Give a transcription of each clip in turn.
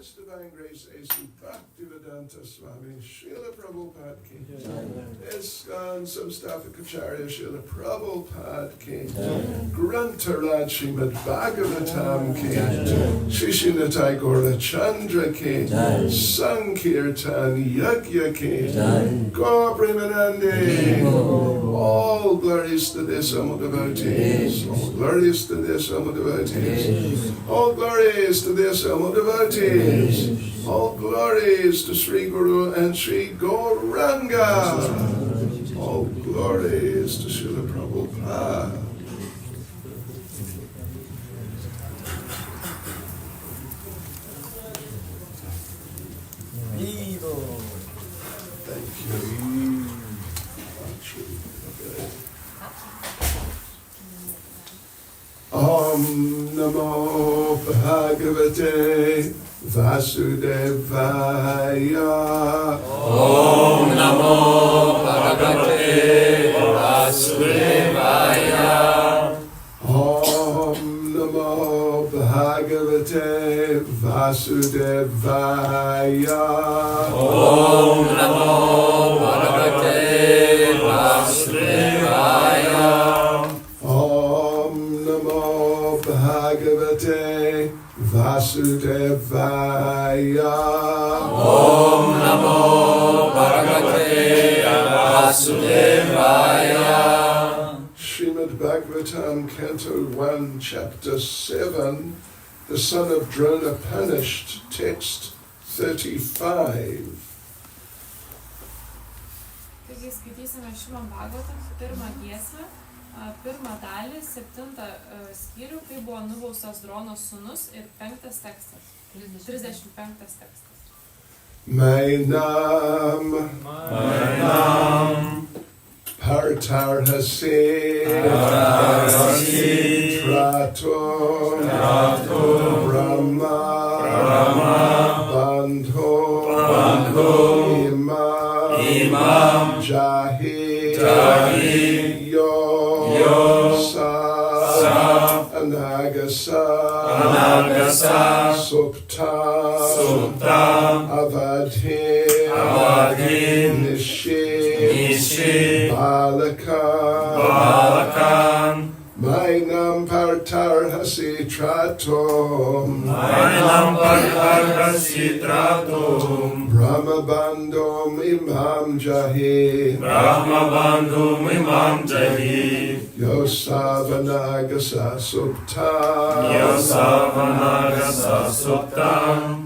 His Divine Grace A.C. Bhaktivedanta Swami Srila Prabhupada Ki ISKCON Samstapakacharya Srila Prabhupada Ki Grantharaj Srimad Bhagavatam Ki Shishinatai Gaura Chandra Ki Sankirtan Yagya Ki Gaur Premanande. All glories to the Sama devotees. All glories to the Sama devotees. All glories to the Sama devotees. All glories to Sri Guru and Sri Gauranga. All glories to Srila Prabhupada. Thank you. Om Namo Bhagavate Vasudevaya. Om Namo Bhagavate Vasudevaya. Om Namo Bhagavate Vasudevaya. Om Namo Bhagavate Vasudevaya. Om Namo Bhagavate Vasudevaya. Om Namo Bhagavate Vasudevaya. Srimad Bhagavatam, Canto 1, Chapter 7, The Son of Drona Punished, Text 35. Taigi skaitysime Šrimad Bhagavatam, pirmą giesmę, pirmą dalį, 7 skyrių, kai buvo nubaustas Dronos sūnus ir 5 tekstas, 35 tekstas. Mainam Partarhasi Trato Brahma Bandho Imam Jahi Yo Sa Anagasa Supta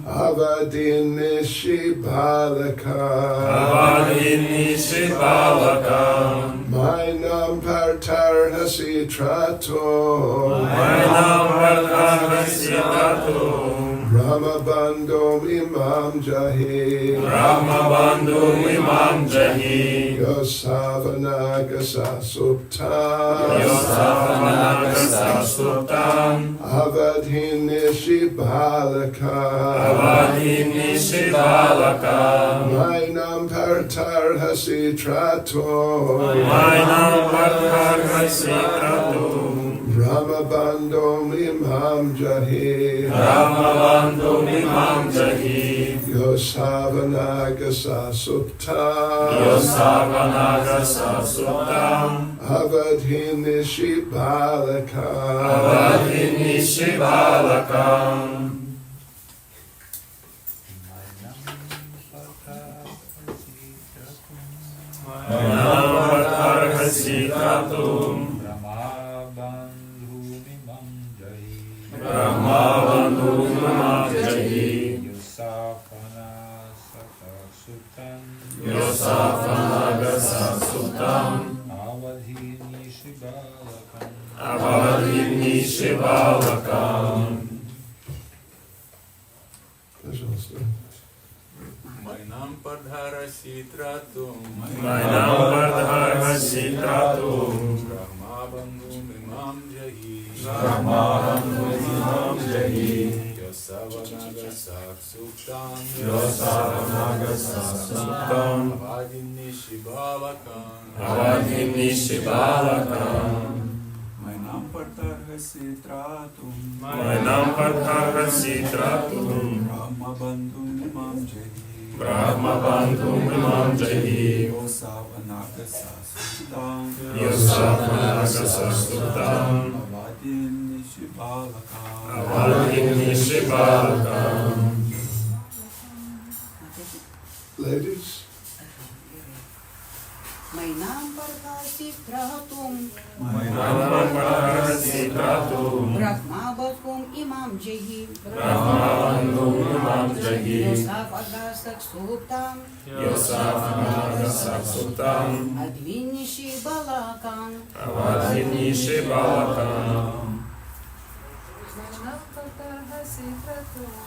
Avadhi Nishi Balakan Mainam Partarhasi Tratum Brahma Bandhum Imam Jahi Yosavanagasa Supta Avadin Nishi Balakan Mainam Partarhasi Tratum Brahma Bandhum Imam Jahi Yosavanagasa Supta Avadhin Nishi Balakan Mainam Partarhasi Tratum Brahma Bandhum Imam Jahi Yosavanagasa Supta Avadhin Nishi Balakan Mainam Pardharasi Tratum Brahma Bandhum Imam Jahi Yosavanagasa Suptam Avadhin Nishi Balakan Mainam Pardharasi Tratum Brahmabandhum imam jahi. Brahmabandhum imam jahi. Yosavanagasa suktam. Yosavanagasa suktam. Avadim nishibalakam. Avadim nishibalakam. Ladies, Mainam parvasi pratum, Manam parasi kratum. Brahmabandhum imam jahi, Brahmabandhum imam jahi. Yosavagastak suktam, Yosavanagasa suktam. Advinishi balakam, Avadim nishibalakam.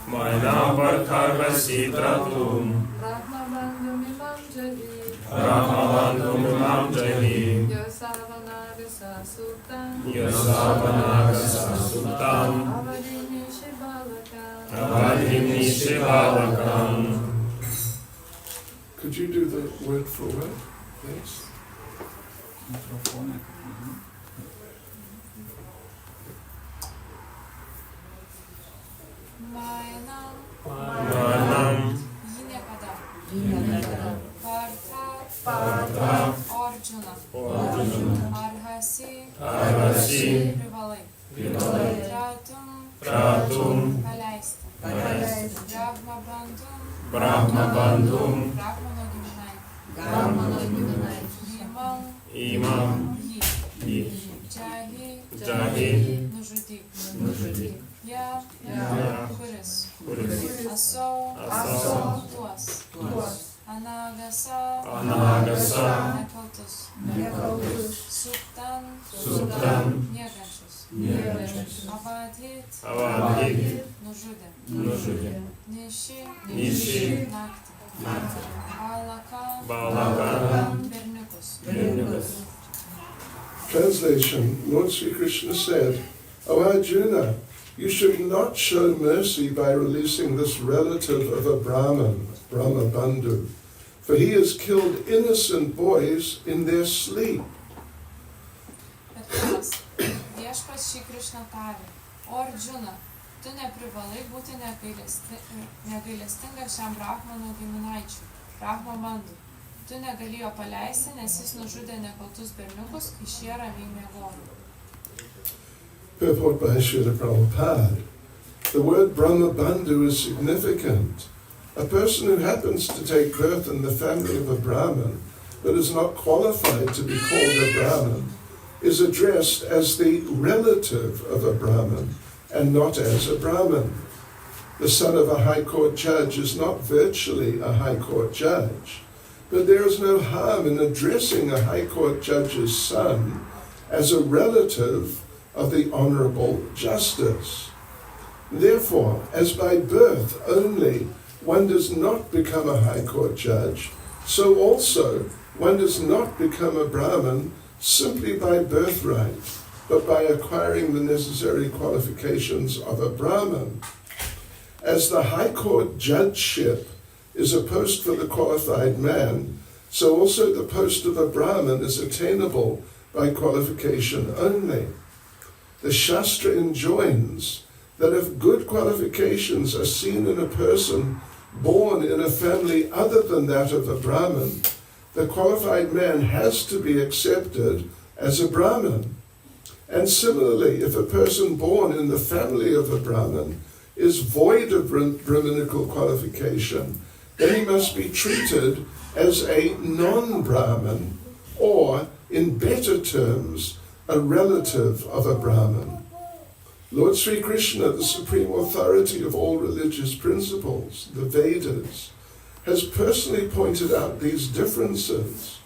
Mainam parasi kratum. Brahmabandhum imam jahi. Brahmabandhum imam jahi. Yosavanagasa suktam. Yosavanagasa suktam. Avadim nishibalakam. could you do the word for word, please? Microphone. Mainam. Manam Ji niekada. Vinagada, Partha. Partha. Orjuna. Arjuna. Arhasi. Arhasi. Privalai. Privalai. Tratum. Kratum. Paleisti. Paleisti. Brahmabandhum. Brahmabandhum. Brahmano giminai. Brahmano giminai, Imam. Imam. Jį. Jį. Jahi. Jahi. Nužudyk. Nužudyk. Ja. Ja. Kuris. Kuris. Asau. Asau. Tuos. Anagasa. Anagasa. Nekaltus. nekaltus, Suktan. Suktam. Miegančius. Miegančius. Avadhit. Avadhit. Nužudė. Nužudė. Niši. Niši. Naktį. Naktį. Balaka. Balaka. Berniukus. Berniukas. Translation, Lord Sri Krishna said, O Arjuna, you should not show mercy by releasing this relative of a Brahman, Brahmabandhu, for he has killed innocent boys in their sleep. Bet viešpats šį Krišną tarė, o Arjuna, tu neprivalai būti negailestingas šiam Brahmano giminaičiui, Brahmabandhu. Tu negali jo paleisti, nes jis nužudė nekaltus berniukus, kai šie ramiai miegojo. Purport by Srila Prabhupada. The word Brahmabandhu is significant. A person who happens to take birth in the family of a Brahmin, but is not qualified to be called a Brahmin, is addressed as the relative of a Brahmin and not as a Brahmin. The son of a high court judge is not virtually a high court judge, but there is no harm in addressing a high court judge's son as a relative of the honorable justice. Therefore, as by birth only one does not become a high court judge, so also one does not become a Brahmin simply by birthright, but by acquiring the necessary qualifications of a Brahmin. As the high court judgeship is a post for the qualified man, so also the post of a Brahmin is attainable by qualification only. The Shastra enjoins that if good qualifications are seen in a person born in a family other than that of a Brahmin, the qualified man has to be accepted as a Brahmin. And similarly, if a person born in the family of a Brahmin is void of Brahminical qualification, then he must be treated as a non-Brahmin, or, in better terms, a relative of a Brahmin. Lord Sri Krishna, the supreme authority of all religious principles, the Vedas, has personally pointed out these differences,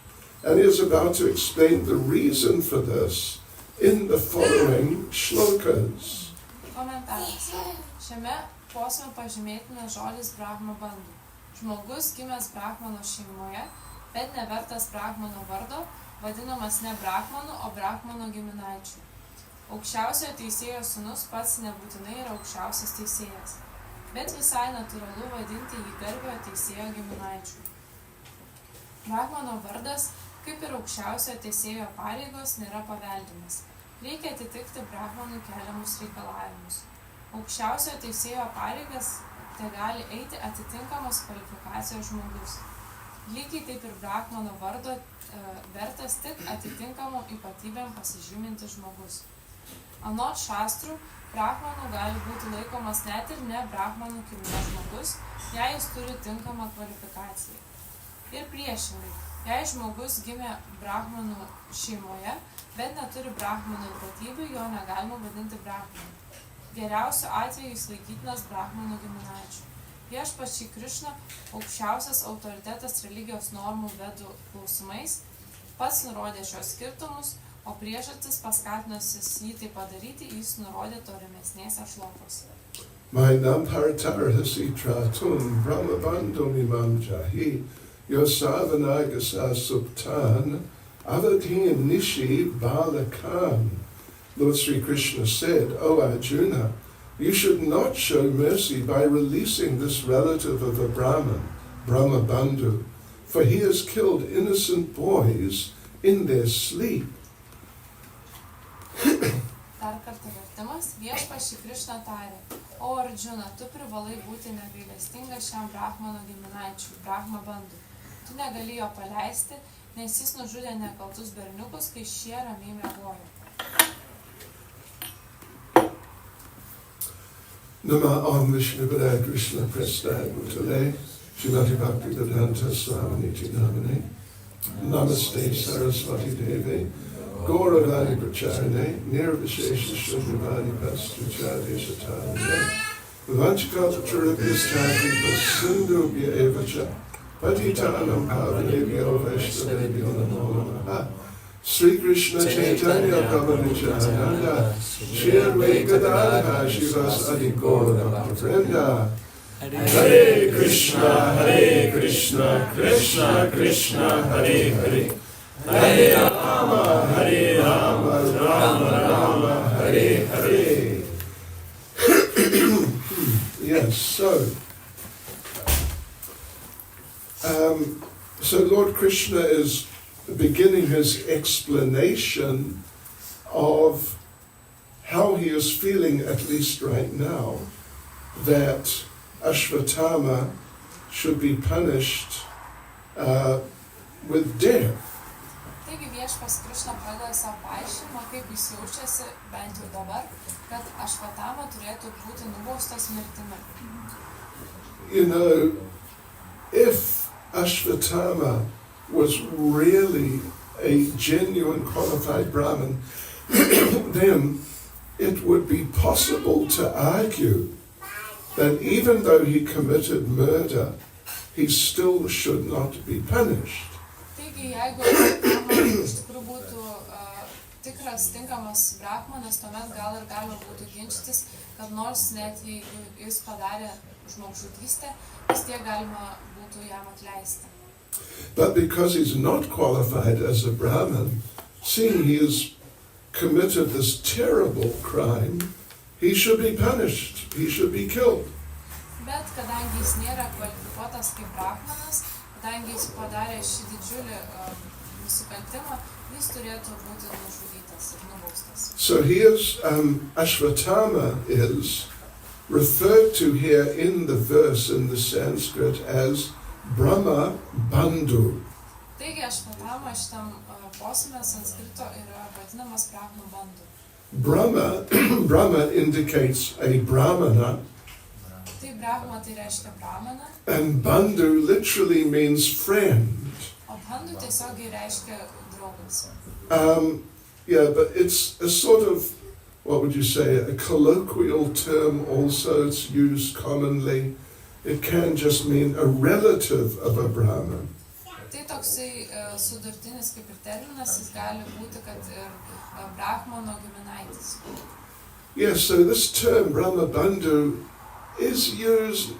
and he is about to explain the reason for this in the following shlokas. Komentaras. Šiame posme pažymėtinas žodis Brahmabandhu. Žmogus gimęs Brahmano šeimoje, bet nevertas Brahmano vardo, vadinamas ne Brahmanu, o Brahmano giminaičiu. Aukščiausiojo teisėjo sūnus pats nebūtinai yra aukščiausias teisėjas, bet visai natūralu vadinti jį garbiojo teisėjo giminaičiu. Brahmano vardas, kaip ir aukščiausiojo teisėjo pareigos, nėra paveldimas. Reikia atitikti Brahmanų keliamus reikalavimus. Aukščiausiojo teisėjo pareigas, tai gali eiti atitinkamos kvalifikacijos žmogus. Lygiai taip ir brahmano vardo vertas tik atitinkamom ypatybėm pasižymintis žmogus. Anot šastrų, brahmanu gali būti laikomas net ir ne brahmanų kilmės žmogus, jei jis turi tinkamą kvalifikaciją. Ir priešingai, jei žmogus gimė brahmanų šeimoje, bet neturi brahmanų ypatybių, jo negalima vadinti brahmanu. Geriausiu atveju jis laikytinas brahmanų giminaičių. Viešpačiai Krišna, aukščiausias autoritetas religijos normų vedų klausimais, pats nurodė šios skirtumus, o priežastis paskatinusis jį tai padaryti, jis nurodė tolimesnėse šlokose. Mainam partarhasi tratun brahmabandhum imam jahi yosavanagasa suptan avadhin nishi balakan. Lord Sri Krishna said, O Arjuna, you should not show mercy by releasing this relative of a Brahman, Brahmabandhu, for he has killed innocent boys in their sleep. Dar kartą vertimas, viešpačiai Krišna tarė, o Arjuna, tu privalai būti negailestingas šiam brahmano giminaičiui, Brahmabandhu. Tu negali jo paleisti, nes jis nužudė nekaltus berniukus, kai šie ramiai miegojo. Nama Om Vishnu Padaya Krishna Prestaya Bhutale Srimati Bhakti Vedanta Swaminiti Namane Namaste Saraswati Devi Gauravani Pracharane Nirvishesha Shuddhavani Pastuchadi Satarane Vanchakapaturabhyastati Pasindubhya Evacha Patitanam Pavanebhyo Vaishnavebhyo Namo Namaha Sri Krishna Chaitanya Prabhu Nityananda Shri Advaita Shivas Adi Gaura Bhaktivinoda Hare Krishna, Krishna Krishna, Hare Hare Hare Rama, Rama Rama, Hare Hare. Yes, so Lord Krishna is beginning his explanation of how he is feeling, at least right now, that Ashvatthama should be punished with death. Taigi viešpas Krišna pradeda savo paaiškinimą, kaip jis jaučiasi, bent jau dabar, kad Ashvatthama turėtų būti nubaustas mirtimi. You know, if Ashvatthama was really a genuine qualified Brahmin, then it would be possible to argue that even though he committed murder, he still should not be punished. Taigi, jeigu Ashvatthama iš tikrųjų būtų tikras, tinkamas brahmanas, tuomet gal ir galima būtų ginčytis, kad nors net jeigu jis padarė žmogžudystę, vis tiek galima būtų jam atleisti. But because he's not qualified as a Brahmin, seeing he has committed this terrible crime, he should be punished, he should be killed. Bet kadangi jis nėra kvalifikuotas kaip brahmanas, kadangi jis padarė šį didžiulį nusikaltimą, jis turėtų būti nužudytas ir nubaustas. So here's Ashvatthama is referred to here in the verse in the Sanskrit as Brahma Bandhu. Taigi Ashvatthama šitam posme sanskrito yra vadinamas Brahmabandhu. Brahma indicates a Brahmana, Tai Brahma tai reiškia brahmaną, and Bandhu literally means friend. o bandhu tiesiogiai reiškia draugas. Yeah, but it's a sort of, what would you say, a colloquial term also. It's used commonly. It can just mean a relative of a Brahman. Tai toksai sudurtinis kaip ir terminas, jis gali būti, kad ir brahmano giminaitis. Yes, so this term Brahmabandhu is used,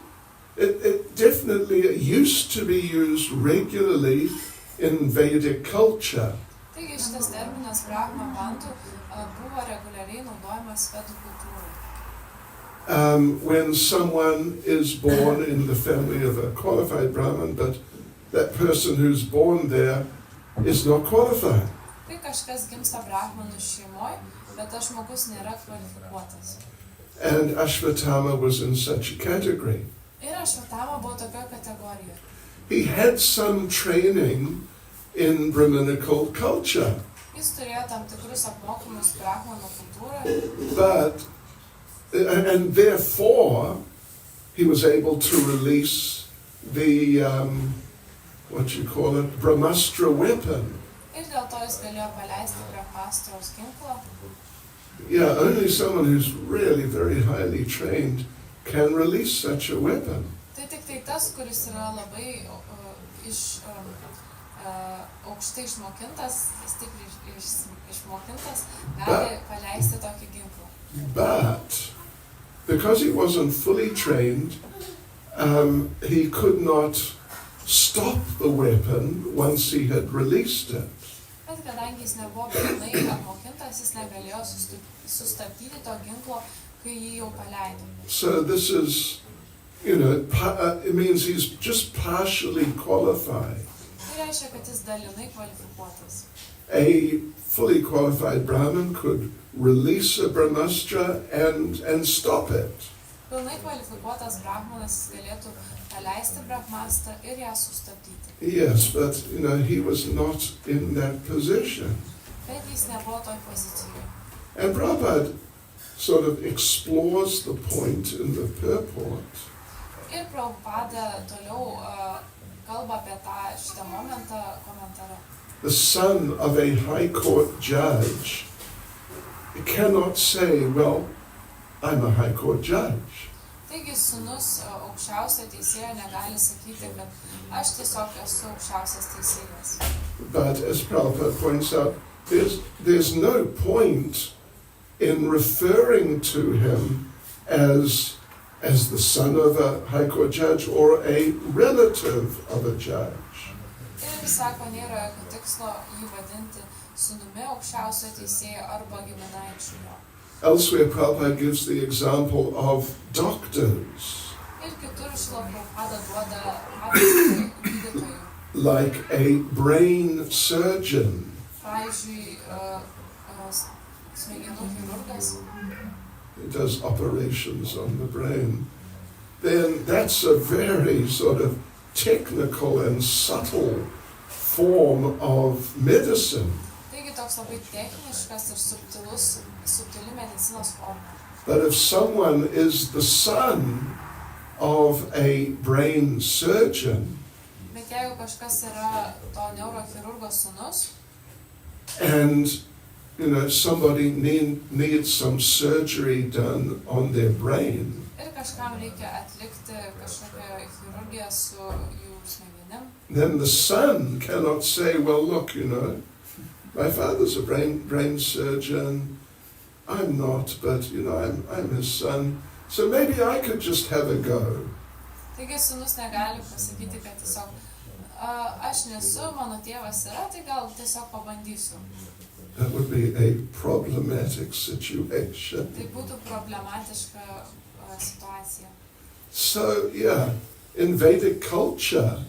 it definitely used to be used regularly in Vedic culture. Taigi šitas terminas Brahmabandhu buvo reguliariai naudojamas vedų kultūroje. When someone is born in the family of a qualified Brahmin, but that person who's born there is not qualified. Tai kažkas gimsta brahmanų šeimoje, bet tas žmogus nėra kvalifikuotas. And Ashvatthama was in such a category. Ir Ašvatama buvo tokio kategorijoje. He had some training in Brahminical culture, Jis turėjo tam tikrus apmokymus brahmanų kultūroje, but and therefore he was able to release the what you call it, Brahmastra weapon. ir dėl to jis galėjo paleisti brahmastros ginklą. Yeah, only someone who's really very highly trained can release such a weapon. Tai tik tai tas, kuris yra labai aukštai išmokintas, stipriai išmokintas, gali paleisti tokį ginklą. But because he wasn't fully trained, he could not stop the weapon once he had released it. Bet kadangi jis nebuvo pilnai apmokintas, jis negalėjo sustabdyti to ginklo, kai jį jau paleido. So this is, it means he's just partially qualified. Tai reiškia, kad jis dalinai kvalifikuotas. A fully qualified Brahmin could release a Brahmastra and stop it. Pilnai kvalifikuotas brahmanas galėtų paleisti brahmastą ir ją sustabdyti. Yes, but he was not in that position. Bet jis nebuvo toj pozicijoje. And Prabhupada sort of explores the point in the purport. Ir Prabhupada toliau kalba apie šitą momentą komentare. The son of a high court judge cannot say, well, I'm a high court judge. Taigi sūnus aukščiausio teisėjo negali sakyti, kad aš tiesiog esu aukščiausias teisėjas. But as Prabhupada points out, there's no point in referring to him as the son of a high court judge or a relative of a judge. Ir sako, nėra jokio tikslo jį vadinti sūnumi aukščiausio teisėjo arba giminaičiu jo. Elsewhere, Prabhupada gives the example of doctors, Ir kitur Šrila Prabhupada duoda pavyzdį gydytojų. like a brain surgeon. Pavyzdžiui, smegenų chirurgas. He does operations on the brain. Then that's a very sort of technical and subtle form of medicine. Taigi toks labai techniškas ir subtili medicinos forma. But if someone is the son of a brain surgeon, Bet jeigu kažkas yra to neurochirurgo sūnus, and somebody needs some surgery done on their brain, ir kažkam reikia atlikti kažkokią chirurgiją su jų smegenim, then the son cannot say, well, look, my father's a brain surgeon, I'm not, but I'm his son, so maybe I could just have a go. Taigi sūnus negali pasakyti, kad tiesiog aš nesu, mano tėvas yra, tai gal tiesiog pabandysiu. That would be a problematic situation. Tai būtų problematiška situacija. So, in Vedic culture,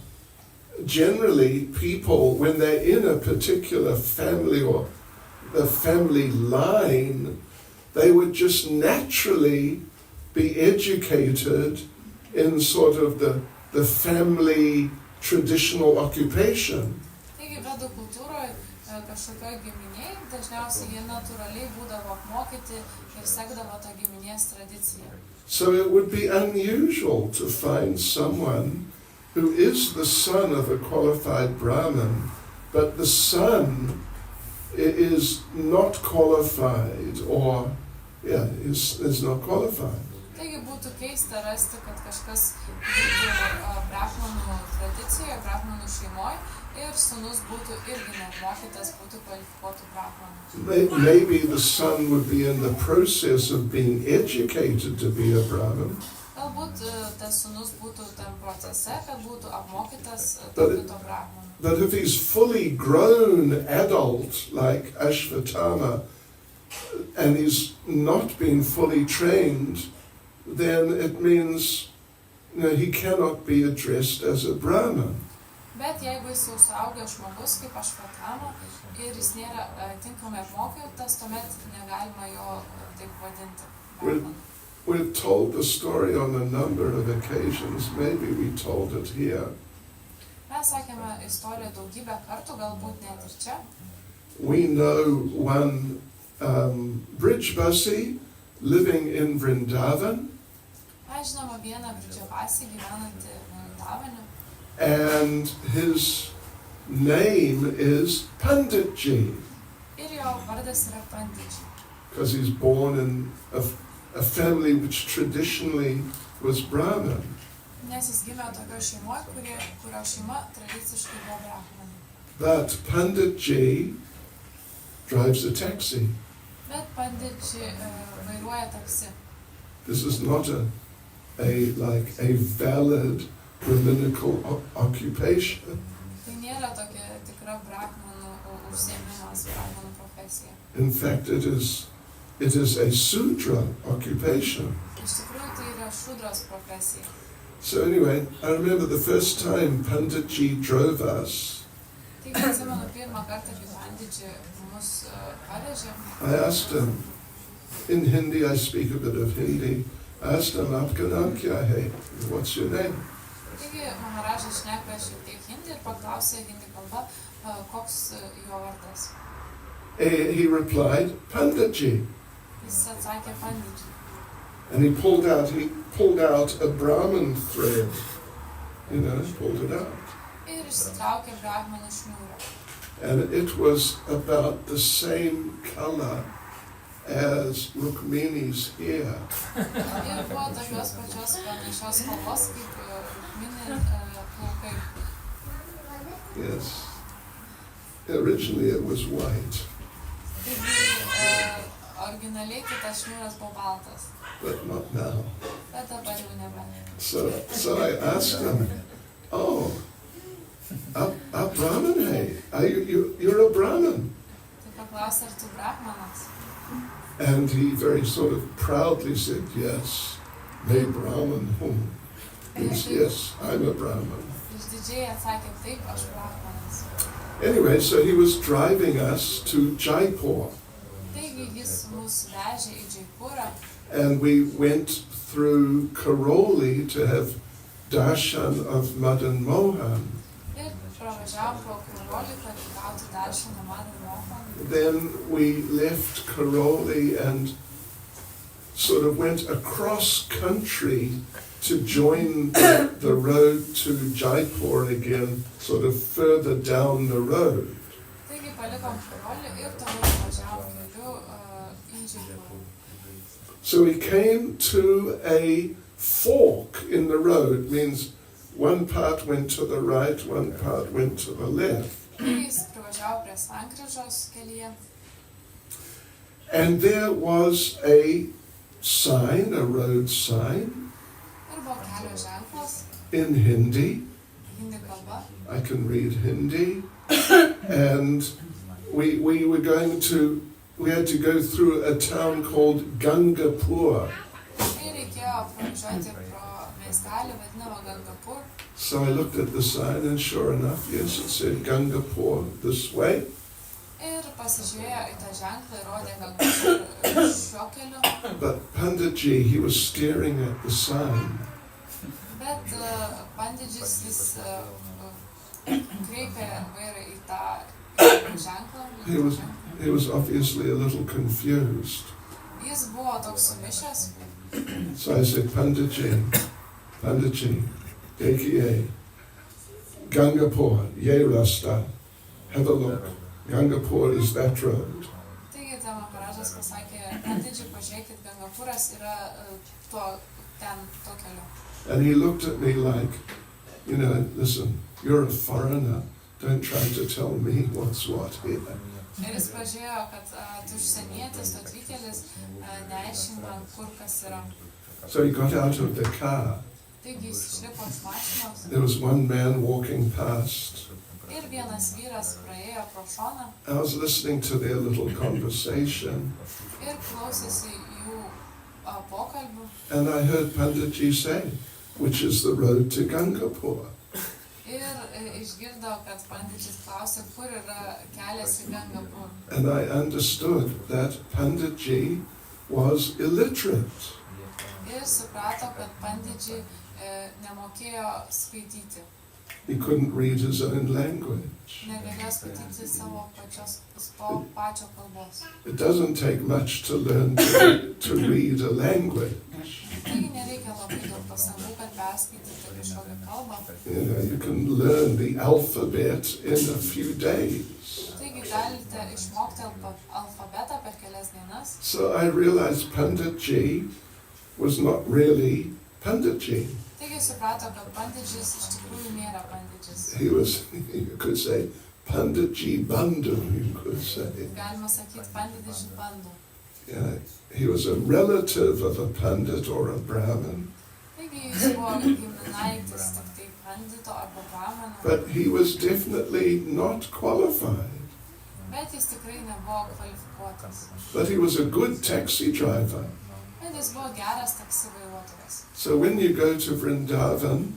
generally people, when they're in a particular family or the family line, they would just naturally be educated in sort of the family traditional occupation. Taigi vedų kultūroje kažkokioj giminėj dažniausiai jie natūraliai būdavo apmokyti ir sekdavo tą giminės tradiciją. So it would be unusual to find someone who is the son of a qualified Brahmin, but the son is not qualified or is not qualified. Taigi būtų keista rasti, kad kažkas būtų brahmanų tradicijoje, brahmanų šeimoje ir sūnus būtų irgi neapmokytas, būtų kvalifikuotų brahmanų. Maybe the son would be in the process of being educated to be a Brahmin. Galbūt tas sūnus būtų tam procese, kad būtų apmokytas tapti to brahmanu. But if he's fully grown adult like Ashvatthama and he's not been fully trained, then it means he cannot be addressed as a Brahmin. Bet jeigu jis jau suaugęs žmogus kaip Ašvatthama ir jis nėra tinkamai apmokytas, tuomet negalima jo taip vadinti brahmanu. we've told the story on a number of occasions. Maybe we told it here. Mes sakėme istoriją daugybę kartų, galbūt net ir čia. We know one Brijbasi living in Vrindavan, Mes žinome vieną Bridžavasį gyvenantį Vrindavane. and his name is Panditji, Ir jo vardas yra Panditji. because he's born in a family which traditionally was Brahmin. Nes jis gimė tokio šeimoje, kurio šeima tradiciškai buvo brahmanai. But Panditji drives a taxi. Bet Panditji vairuoja taksi. This is not a valid brahminical occupation. Tai nėra tokia tikra brahmanų užsiėmimas, brahmanų profesija. In fact, it is a Sudra occupation. Iš tikrųjų, tai yra šudros profesija. So anyway, I remember the first time Panditji drove us. Taigi, atsimenu pirmą kartą, kai Panditji mus pavežė. I asked him, in Hindi, I speak a bit of Hindi. I asked him, "Aapka naam kya hai? What's your name?" Taigi, Maharažas šneka šiek tiek hindi ir paklausė hindi kalba, koks jo vardas. He replied, "Panditji." Jis atsakė Panditji. And he pulled out a Brahmin thread, pulled it out. Ir išsitraukė brahmanų šniūrą. And it was about the same color as Rukmini's hair. Ir buvo tokios pačios panašios spalvos kaip Rukmini plaukai. Yes. Originally it was white, Taigi, originaliai kitas šniūras buvo baltas, but not now. bet dabar jau nebe. So I asked him, "Oh, a Brahmin, hey? You're a Brahmin?" Tai paklausė, ar tu brahmanas? And he very sort of proudly said, "Yes, me Brahmin." Yes, I'm a Brahmin. Išdidžiai atsakė, taip, aš brahmanas. Anyway, so he was driving us to Jaipur, Taigi jis mus vežė į Džaipūrą and we went through Karoli to have darshan of Madan Mohan. ir pravažiavom pro Karolį, kad gauti darshaną Madan Mohan. Then we left Karoli and sort of went across country to join the road to Jaipur again, sort of further down the road. Taigi palikom Karolį ir toliau važiavom keliu į Džaipūrą. So we came to a fork in the road, means one part went to the right, one part went to the left. Taigi jis privažiavo prie sankryžos kelyje And there was a sign, a road sign, ir buvo kelio ženklas in Hindi. hindi kalba. I can read Hindi. And we had to go through a town called Gangapur. Ir reikėjo pravažiuoti pro miestelį vadinamą Gangapur. So I looked at the sign and sure enough, yes, it said Gangapur this way. Ir pasižiūrėjo į tą ženklą ir rodė Gangapur šiuo keliu. But Panditji, he was staring at the sign. Bet Panditjis jis kreipė vairą į tą ženklą. He was obviously a little confused. Jis buvo toks sumišęs. So I said, Panditji, Dekiye, Gangapur, Ye Rasta, have a look. Gangapur is that road. Taigi ten Maharažas pasakė, Panditji, pažiūrėkit, Gangapuras yra to keliu. And he looked at me like, listen, you're a foreigner. Don't try to tell me what's what here. Ir jis pažiūrėjo, kad tu užsienietis, tu atvykėlis, neaiškink man, kur kas yra. So he got out of the car. Taigi jis išlipo iš mašinos. There was one man walking past. Ir vienas vyras praėjo pro šoną. I was listening to their little conversation. Ir klausėsi jų pokalbių. And I heard Panditji say, which is the road to Gangapur. Ir išgirdo, kad Panditjis klausė, kur yra kelias į Gangapur. And I understood that Panditji was illiterate. Ir suprato, kad pandidžiai nemokėjo skaityti. He couldn't read his own language. Negalėjo skaityti savo pačio kalbos. It doesn't take much to learn to read a language. Taigi nereikia labai daug pastangų, kad perskaityti kažkokią kalbą. You know, you can learn the alphabet in a few days. Taigi galite išmokti alfabetą per kelias dienas. So I realized Panditji was not really Panditji. Taigi suprato, kad pandidžis iš tikrųjų nėra pandidžis. He was, you could say, Panditji Bandhu, you could say. Galima sakyti pandidžį bandų. Yeah, he was a relative of a pandit or a brahmin, Taigi jis buvo giminaitis tik tai pandito arba brahmano, but he was definitely not qualified. bet jis tikrai nebuvo kvalifikuotas. But he was a good taxi driver. Bet jis buvo geras taksi vairuotojas. So when you go to Vrindavan,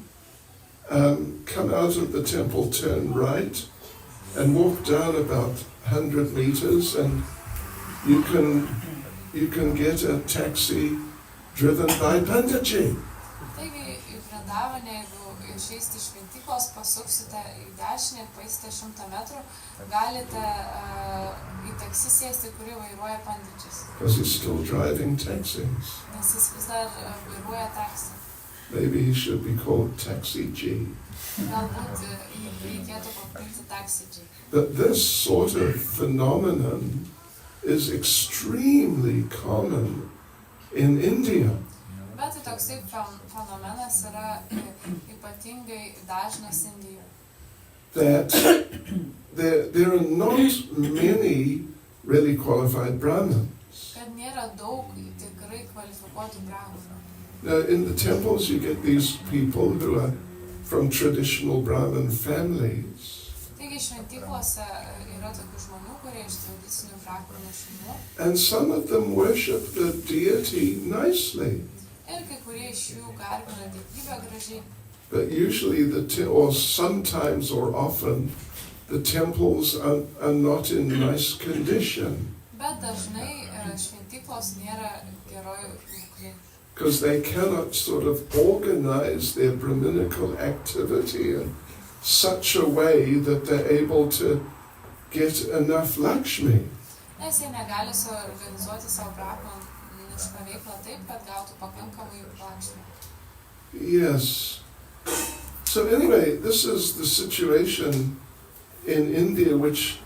come out of the temple, turn right, and walk down about 100 meters, and you can get a taxi driven by Panditji. Taigi į Vrindavanę, jeigu išeisite iš šventyklos, pasuksite į dešinę ir paeisite 100 metrų, galite į taksi sėsti, kurį vairuoja pandidžis. Because he's still driving taxis. Nes jis vis dar vairuoja taksį. Maybe he should be called Taxi G. Galbūt jį reikėtų papilti taksidžiai. But this sort of phenomenon is extremely common in India. Bet tai toksai fenomenas yra ypatingai dažnas Indijoje. That there are not many really qualified Brahmins. Kad nėra daug tikrai kvalifikuotų brahmanų. Now, in the temples you get these people who are from traditional Brahmin families. Taigi šventyklose yra tokių žmonių, kurie iš tradicinių brahmanų šeimų. And some of them worship the deity nicely. Ir kai kurie iš jų garbina dievybę gražiai. But usually, or sometimes or often, the temples are not in nice condition. Bet dažnai šventyklos nėra geroj būklėj. Because they cannot sort of organize their Brahminical activity in such a way that they're able to get enough Lakshmi. Nes jie negali suorganizuoti savo brahmanišką veiklą taip, kad gautų pakankamai lakšmį. Yes. So anyway, this is the situation in India, which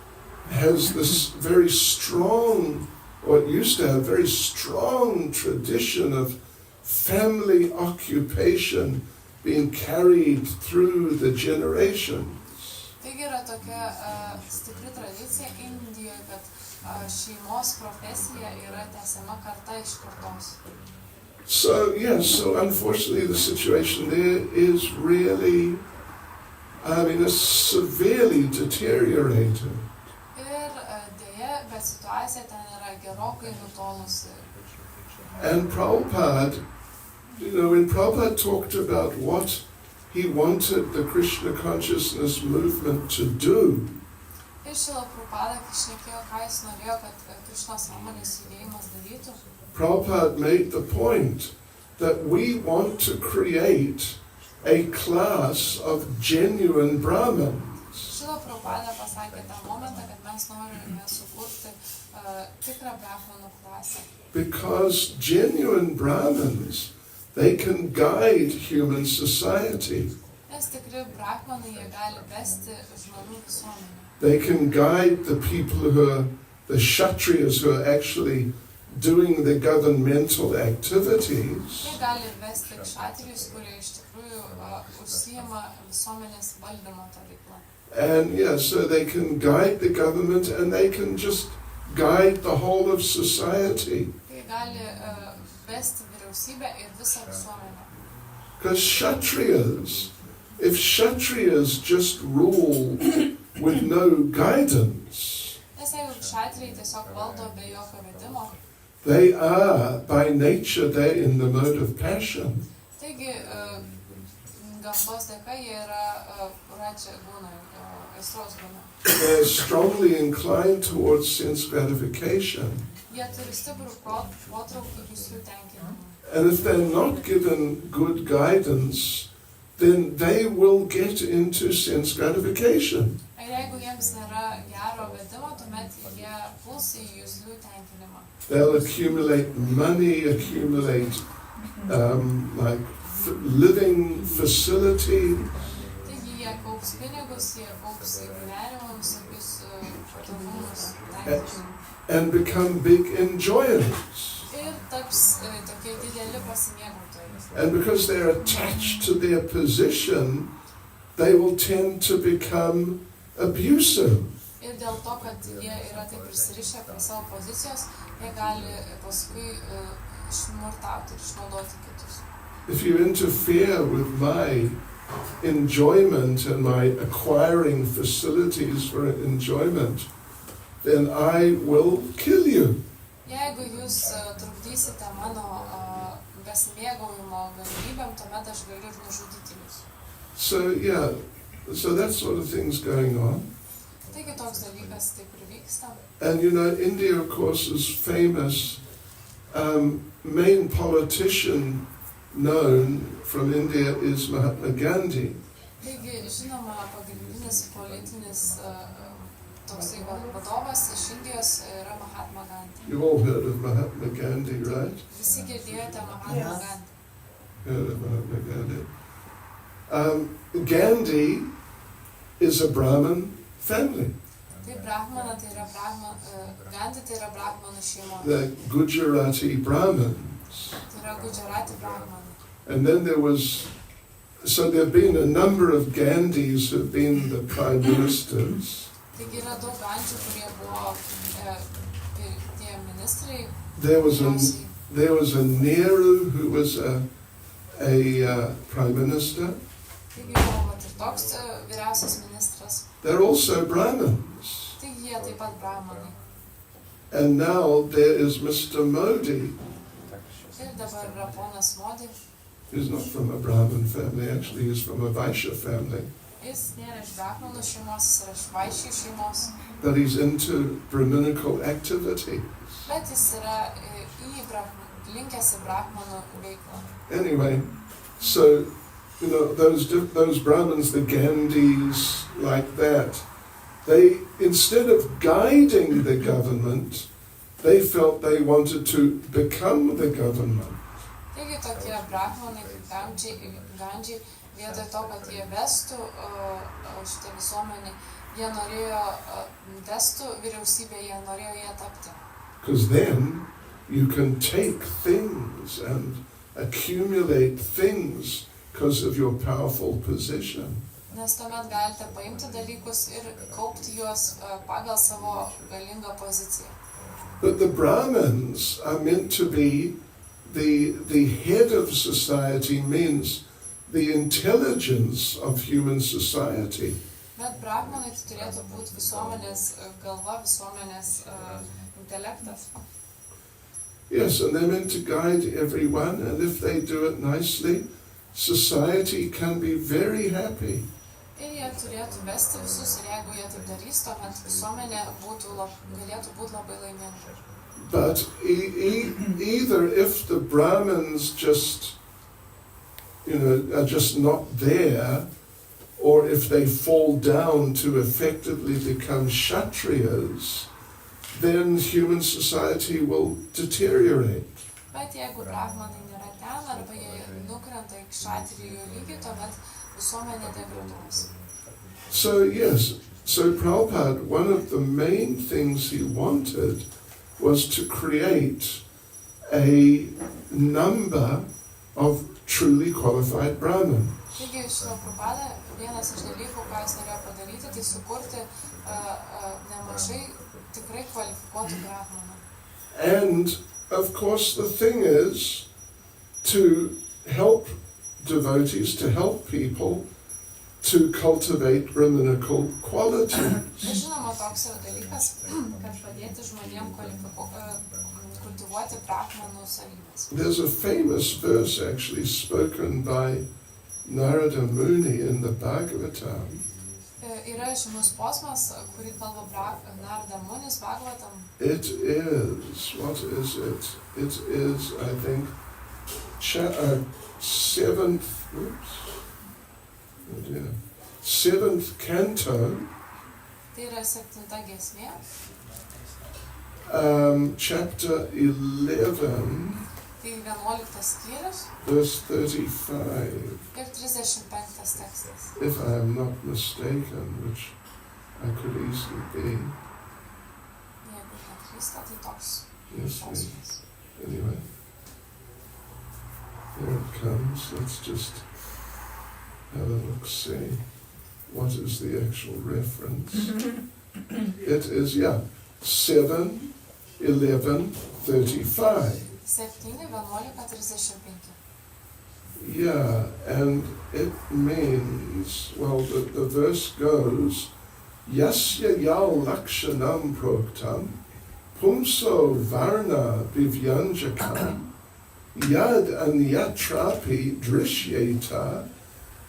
has this very strong, or it used to have very strong tradition of family occupation being carried through the generations. Taigi yra tokia stipri tradicija Indijoje, kad šeimos profesija yra tęsiama karta iš kartos. So yes, so unfortunately the situation there is really, it's severely deteriorated. Ir dėja, bet situacija ten yra gerokai nutolusi. And Prabhupada, when Prabhupada talked about what he wanted the Krishna consciousness movement to do, Ir Šrila Prabhupada, kai šnekėjo, ką jis norėjo, kad Krišnos sąmonės judėjimas darytų, Prabhupada made the point that we want to create a class of genuine Brahmins. Šrila Prabhupada pasakė tą momentą, kad mes norime sukurti tikrą brahmanų klasę. Because genuine Brahmins, they can guide human society. Nes tikri brahmanai, jie gali vesti žmonių visuomenę. They can guide the people who are the Kshatriyas who are actually doing the governmental activities. Jie gali vesti kšatrijus, kurie iš tikrųjų užsijima visuomenės valdymo tą veiklą. And so they can guide the government and they can just guide the whole of society. Jie gali vesti vyriausybę ir visą visuomenę. Because if Kshatriyas just rule with no guidance, Nes jeigu kšatrijai tiesiog valdo be jokio vedimo, they are, by nature, they're in the mode of passion. taigi gamtos dėka jie yra račia gūnai, aistros gūnai. They're strongly inclined towards sense gratification. Jie turi stiprų potraukį gyslų tenkinimą. And if they're not given good guidance, then they will get into sense gratification. Ir jeigu jiems nėra gero vedimo, tuomet jie puls į juslių tenkinimą. They'll accumulate money, accumulate living facility, Taigi jie kaups pinigus, jie kaups gyvenimo visokius patogumus, daiktus. and become big enjoyers. Ir taps tokie dideli pasimėgautojai. And because they're attached to their position, they will tend to become abusive. Ir dėl to, kad jie yra taip prisirišę prie savo pozicijos, jie gali paskui smurtauti ir išnaudoti kitus. If you interfere with my enjoyment and my acquiring facilities for enjoyment, then I will kill you. Jeigu jūs trukdysite mano besimėgaujimo galimybėm, tuomet aš galiu ir nužudyti jūs. So that sort of thing's going on. Taigi toks dalykas taip ir vyksta. And you know, India, of course, is famous. Main politician known from India is Mahatma Gandhi. Taigi, žinoma, pagrindinis politinis toksai vadovas iš Indijos yra Mahatma Gandhi. You've all heard of Mahatma Gandhi, right? Visi girdėjote Mahatma Gandhi. Heard of Mahatma Gandhi. Gandhi is a Brahmin family. Tai Brahmana, tai yra Gandhi, tai yra Brahmanų šeima. The Gujarati Brahmins. Tai yra Gujarati Brahmanai. And then there have been a number of Gandhis who have been the prime ministers. Taigi yra daug Gandžių, kurie buvo tie ministrai. There was a Nehru who was a prime minister. Taigi buvo ir toks vyriausias ministras. They're also Brahmins. Taigi jie taip pat Brahmanai. And now there is Mr. Modi, Ir dabar yra ponas Modi. who's not from a Brahmin family, actually he's from a Vaishya family. Jis nėra iš Brahmanų šeimos, jis yra iš Vaišių šeimos. But he's into Brahminical activity. Bet jis yra linkęs į Brahmanų veiklą. Anyway, so, you know, those Brahmins, the Gandhis, like that, they, instead of guiding the government, they felt they wanted to become the government. Taigi tokie Brahmanai kaip Gandžiai, vietoj to, kad jie vestų šitą visuomenį, jie norėjo vestų vyriausybę, jie norėjo jie tapti. Because then you can take things and accumulate things because of your powerful position. Nes tuomet galite paimti dalykus ir kaupti juos pagal savo galingą poziciją. But the Brahmins are meant to be the head of society, means the intelligence of human society. Bet Brahmanai turėtų būti visuomenės galva, visuomenės intelektas. Yes, and they're meant to guide everyone, and if they do it nicely, society can be very happy. Ir jie turėtų vesti visus, ir jeigu jie taip darys, tuomet visuomenė galėtų būti labai laiminga. But either if the Brahmins just, are just not there, or if they fall down to effectively become Kshatriyas, then human society will deteriorate. Bet jeigu Brahmanai nėra ten, arba jie nukrenta į Kshatrijų lygį, tuomet visuomenė degraduos. So Prabhupada, one of the main things he wanted was to create a number of truly qualified Brahmins. Taigi, šitą Prabhupada, vienas iš dalykų, ką jis norėjo padaryti, tai sukurti nemažai tikrai kvalifikuotų Brahmanų. And, of course, the thing is to help devotees, to help people to cultivate Brahminical qualities. Žinoma, toks yra dalykas, kad padėti žmonėm kultivuoti Brahmanų savybes. There's a famous verse actually spoken by Narada Muni in the Bhagavatam. Yra žymus posmas, kurį kalba Narada Munis Bhagavatam. It is, what is it? It is, I think, seventh canto, Tai yra 7 giesmė, chapter 11, tai 11 skyrius verse 35, ir 35 tekstas. if I am not mistaken, which I could easily be. Jeigu neklysta, tai toks Yes, klausimas. anyway. There it comes. Let's just have a look, see what is the actual reference. It is, 7, 11, 35. 7, 11, 35. Yeah, and it means, well, the verse goes, Yasya yal lakshanam proktam, pumso varna bivyanjakam, yad anyatrapi drishyeta,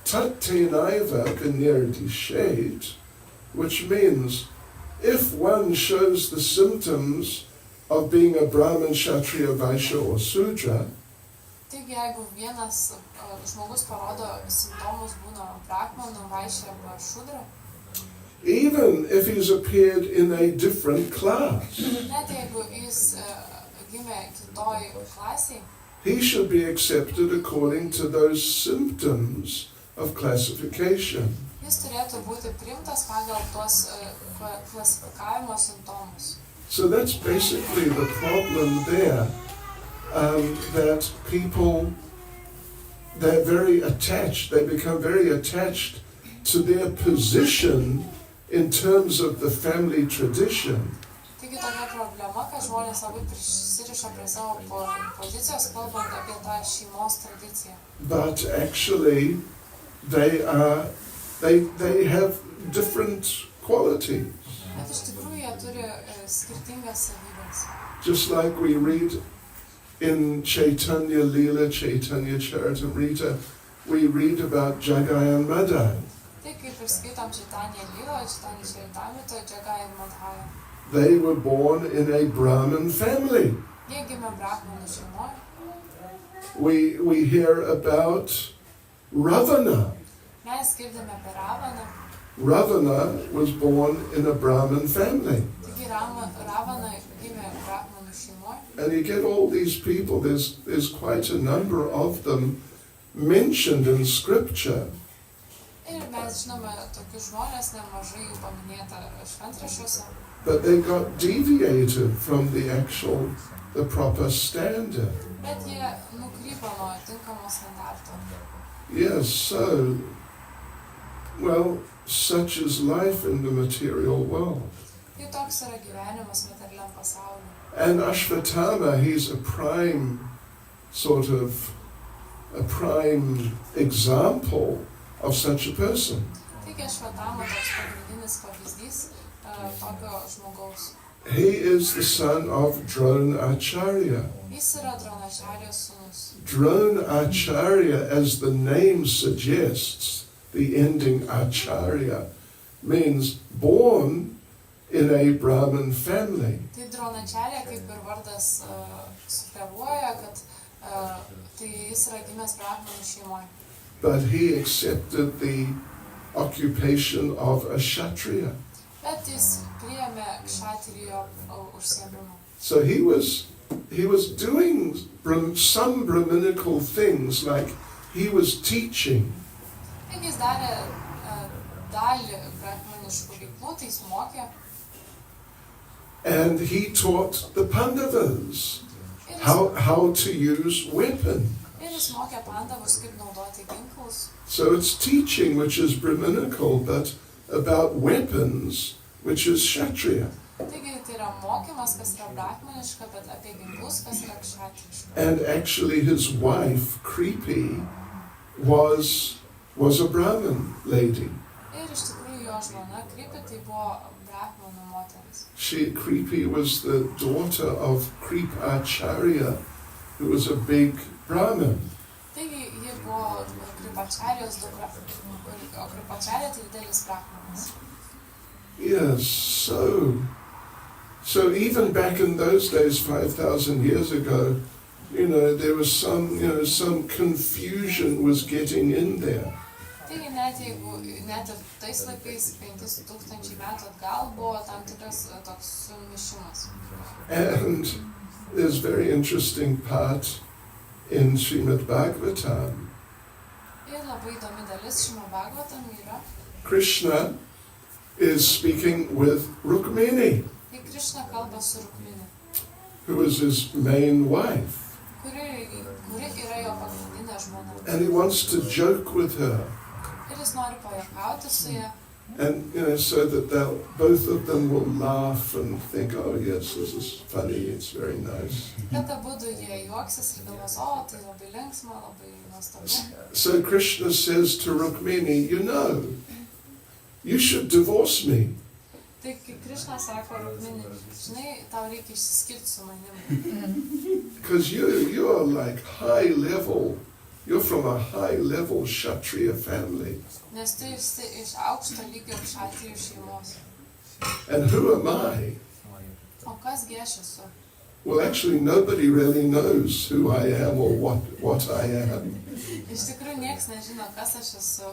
tattenaiva ganirdishet, which means, if one shows the symptoms of being a Brahmin, Kshatriya, Vaishya or Sudra, Taigi, jeigu vienas žmogus parodo simptomus būna brahmanu, vaishya arba šudra, even if he's appeared in a different class, net jeigu jis gimė kitoj klasėj, he should be accepted according to those symptoms of classification. jis turėtų būti priimtas pagal tuos klasifikavimo simptomus. So that's basically the problem there, that people, they're very attached, they become very attached to their position in terms of the family tradition. Taigi tokia problema, kad žmonės labai prisiriša prie savo pozicijos, kalbant apie tą šeimos tradiciją. But actually, they have different qualities. Bet iš tikrųjų jie turi skirtingas savybės. Just like we read in Chaitanya Leela, Chaitanya Charitamrita, we read about Jagai and Madai. Tai kaip ir skaitom Chaitanya Leela, Chaitanya Charitamrita, Jagai ir Madhaya. They were born in a Brahmin family. Jie gimė brahmanų šeimoje. We hear about Ravana. Mes girdime apie Ravaną. Ravana was born in a Brahmin family. Taigi Ravana gimė brahmanų šeimoje. And you get all these people, there's quite a number of them mentioned in scripture. Ir mes žinome tokius žmonės, nemažai jų paminėta šventraščiuose. But they got deviated from the proper standard. Bet jie nukrypo nuo tinkamo standarto. Yes, so, well, such is life in the material world. Tai toks yra gyvenimas materialiam pasauliu. And Ashvatthama, he's a prime example of such a person. Taigi Ashvatthama toks pagrindinis pavyzdys tokio žmogaus. He is the son of Drona Acharya. Jis yra Dronačarijos sūnus. Drona Acharya, as the name suggests, the ending Acharya, means born in a Brahmin family. Tai Dronačarija, kaip ir vardas sufleruoja, kad tai jis yra gimęs brahmanų šeimoje. But he accepted the occupation of a Kshatriya. Bet jis priėmė kšatrijo užsiėmimą. So he was doing some Brahminical things, like he was teaching. Taigi jis darė dalį brahmaniškų veiklų, tai jis mokė. And he taught the Pandavas how to use weapons. Ir jis mokė pandavus, kaip naudoti ginklus. So it's teaching which is Brahminical, but about weapons, which is Kshatriya. Taigi tai yra mokymas, kas yra brahmaniška, bet apie ginklus, kas yra kšatriška. And actually his wife, Kripi, was a Brahmin lady. Ir iš tikrųjų jo žmona Kripi tai buvo brahmanų moteris. Kripi was the daughter of Kripacharya, who was a big Brahmin. Taigi ji buvo Kripačarijos dukra, o Kripačarija tai didelis brahmanas. Yes, so even back in those days, 5,000 years ago, there was some confusion was getting in there. Taigi net ir tais laikais 5000 metų atgal buvo tam tikras toks sumišimas. And there's a very interesting part in Srimad Bhagavatam. Ir labai įdomi dalis Srimad Bhagavatam yra, Krishna is speaking with Rukmini, kai Krishna kalba su Rukmini, who is his main wife. kuri yra jo pagrindinė žmona. And he wants to joke with her. Ir jis nori pajuokauti su ja. And, so that both of them will laugh and think, oh yes, this is funny, it's very nice. Kad abudu jie juoksis ir galvos, o, tai labai linksma, labai nuostabu. So Krishna says to Rukmini, you should divorce me. Tai kai Krishna sako Rukmini, žinai, tau reikia išsiskirti su manim. Because you are like high level, you're from a high level Kshatriya family. Nes tu esi iš aukšto lygio kšatrijų šeimos. And who am I? O kasgi aš esu? Well, actually nobody really knows who I am or what I am. Iš tikrųjų nieks nežino, kas aš esu.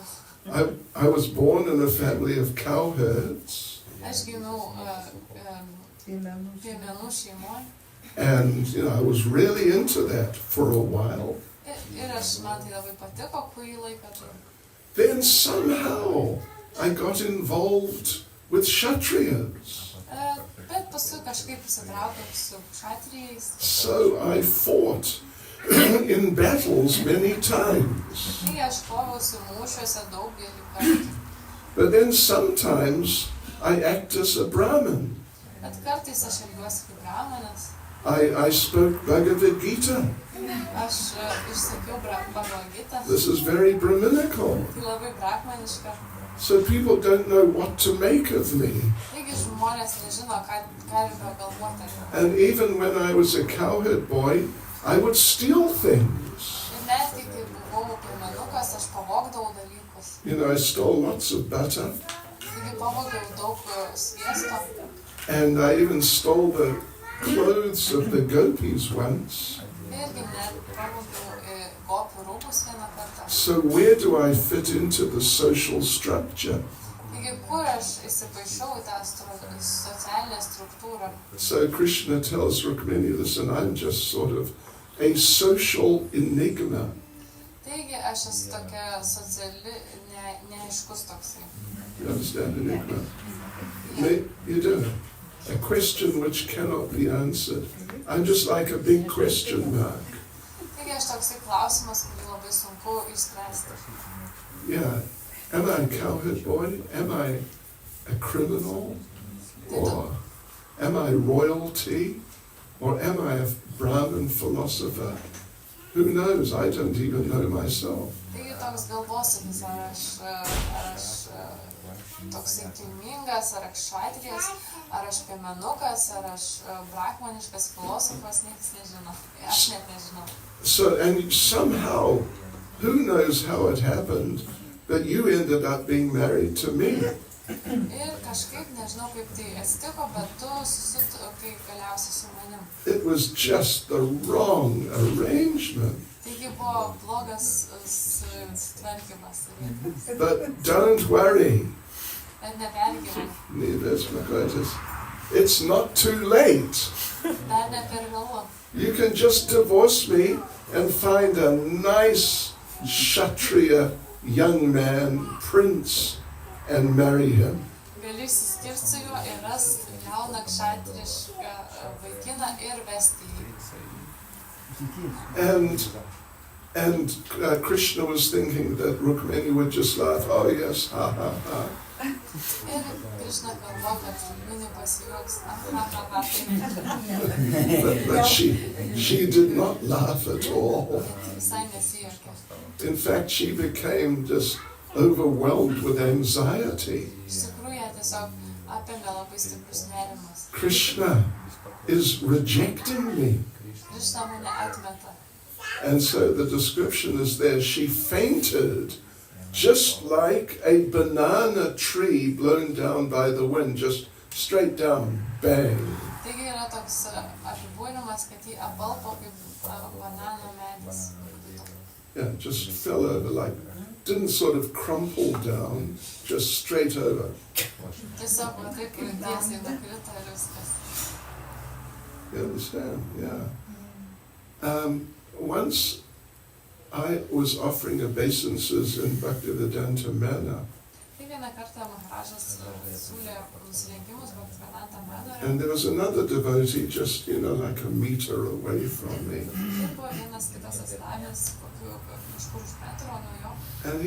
I was born in a family of cowherds. Aš gimiau piemenų šeimoje. And, I was really into that for a while. Ir man tai labai patiko, kurį laiką. Then somehow I got involved with Kshatriyas. Bet paskui kažkaip įsitraukiau su kšatrijais. So I fought in battles many times. Tai aš koviausi mūšiuose daugelį kartų. But then sometimes I act as a Brahmin. Bet kartais aš elgiuosi kaip brahmanas. I spoke Bhagavad Gita. Aš išsakiau Bhagavad Gitą. This is very Brahminical. Tai labai brahmaniška. So people don't know what to make of me. Taigi žmonės nežino, ką reikia galvoti. And even when I was a cowherd boy, I would steal things. Ir netgi kai buvau piemenukas, aš pavogdavau dalykus. I stole lots of butter. Taigi pavogiau daug sviesto. And I even stole the clothes of the gopis once. Irgi net pavogiau gopių rūbus vieną kartą. So where do I fit into the social structure? Taigi kur aš įsipaišau į tą socialinę struktūrą. So Krishna tells Rukmini, listen, I'm just sort of a social enigma. Taigi aš esu tokia sociali, neaiškus toksai. You understand enigma? You do. A question which cannot be answered. I'm just like a big question mark. Taigi aš toksai klausimas, kurį labai sunku išspręsti. Yeah. Am I a cowherd boy? Am I a criminal? Or am I royalty? Or am I a Brahmin philosopher? Who knows? I don't even know myself. Taigi toks galvosūkis, ar aš toksai kilmingas, ar aš kšatrijas, ar aš piemenukas, ar aš brahmaniškas filosofas, niekas nežino. Aš net nežinau. So, and somehow, who knows how it happened, but you ended up being married to me. Ir kažkaip nežinau, kaip tai atsitiko, bet tu susituokai galiausiai su manim. It was just the wrong arrangement. Taigi buvo blogas sutvarkymas. But don't worry. Bet nepergyvenk. It's not too late. Dar ne per vėlu. You can just divorce me and find a nice Kshatriya young man, prince, and marry him. Gali išsiskirti su juo ir rasti jauną kšatrišką vaikiną ir vesti jį. And Krishna was thinking that Rukmini would just laugh, oh yes, ha ha ha. Ir Krishna galvo, kad Rukmini pasijuoks, ha ha ha. But she did not laugh at all. Visai nesijuokė. In fact, she became just overwhelmed with anxiety. Iš tikrųjų, ją tiesiog apėmė labai stiprus nerimas. Krishna is rejecting me. Krishna mane atmeta. And so the description is there, she fainted, just like a banana tree blown down by the wind, just straight down, bang. Taigi yra toks apibūdinimas, kad jį apalpo kaip banano medis. Yeah, just fell over, like, didn't sort of crumple down, just straight over. Tiesiog va taip tiesiai nukrito ir viskas. You understand? Yeah. Once I was offering obeisances in Bhaktivedanta manner, Tai vieną kartą Maharažas siūlė nusilenkimus Bhaktivedanta manore. and there was another devotee just, like a meter away from me. Ir buvo vienas kitas atstovės, kažkur už metro nuo jo. And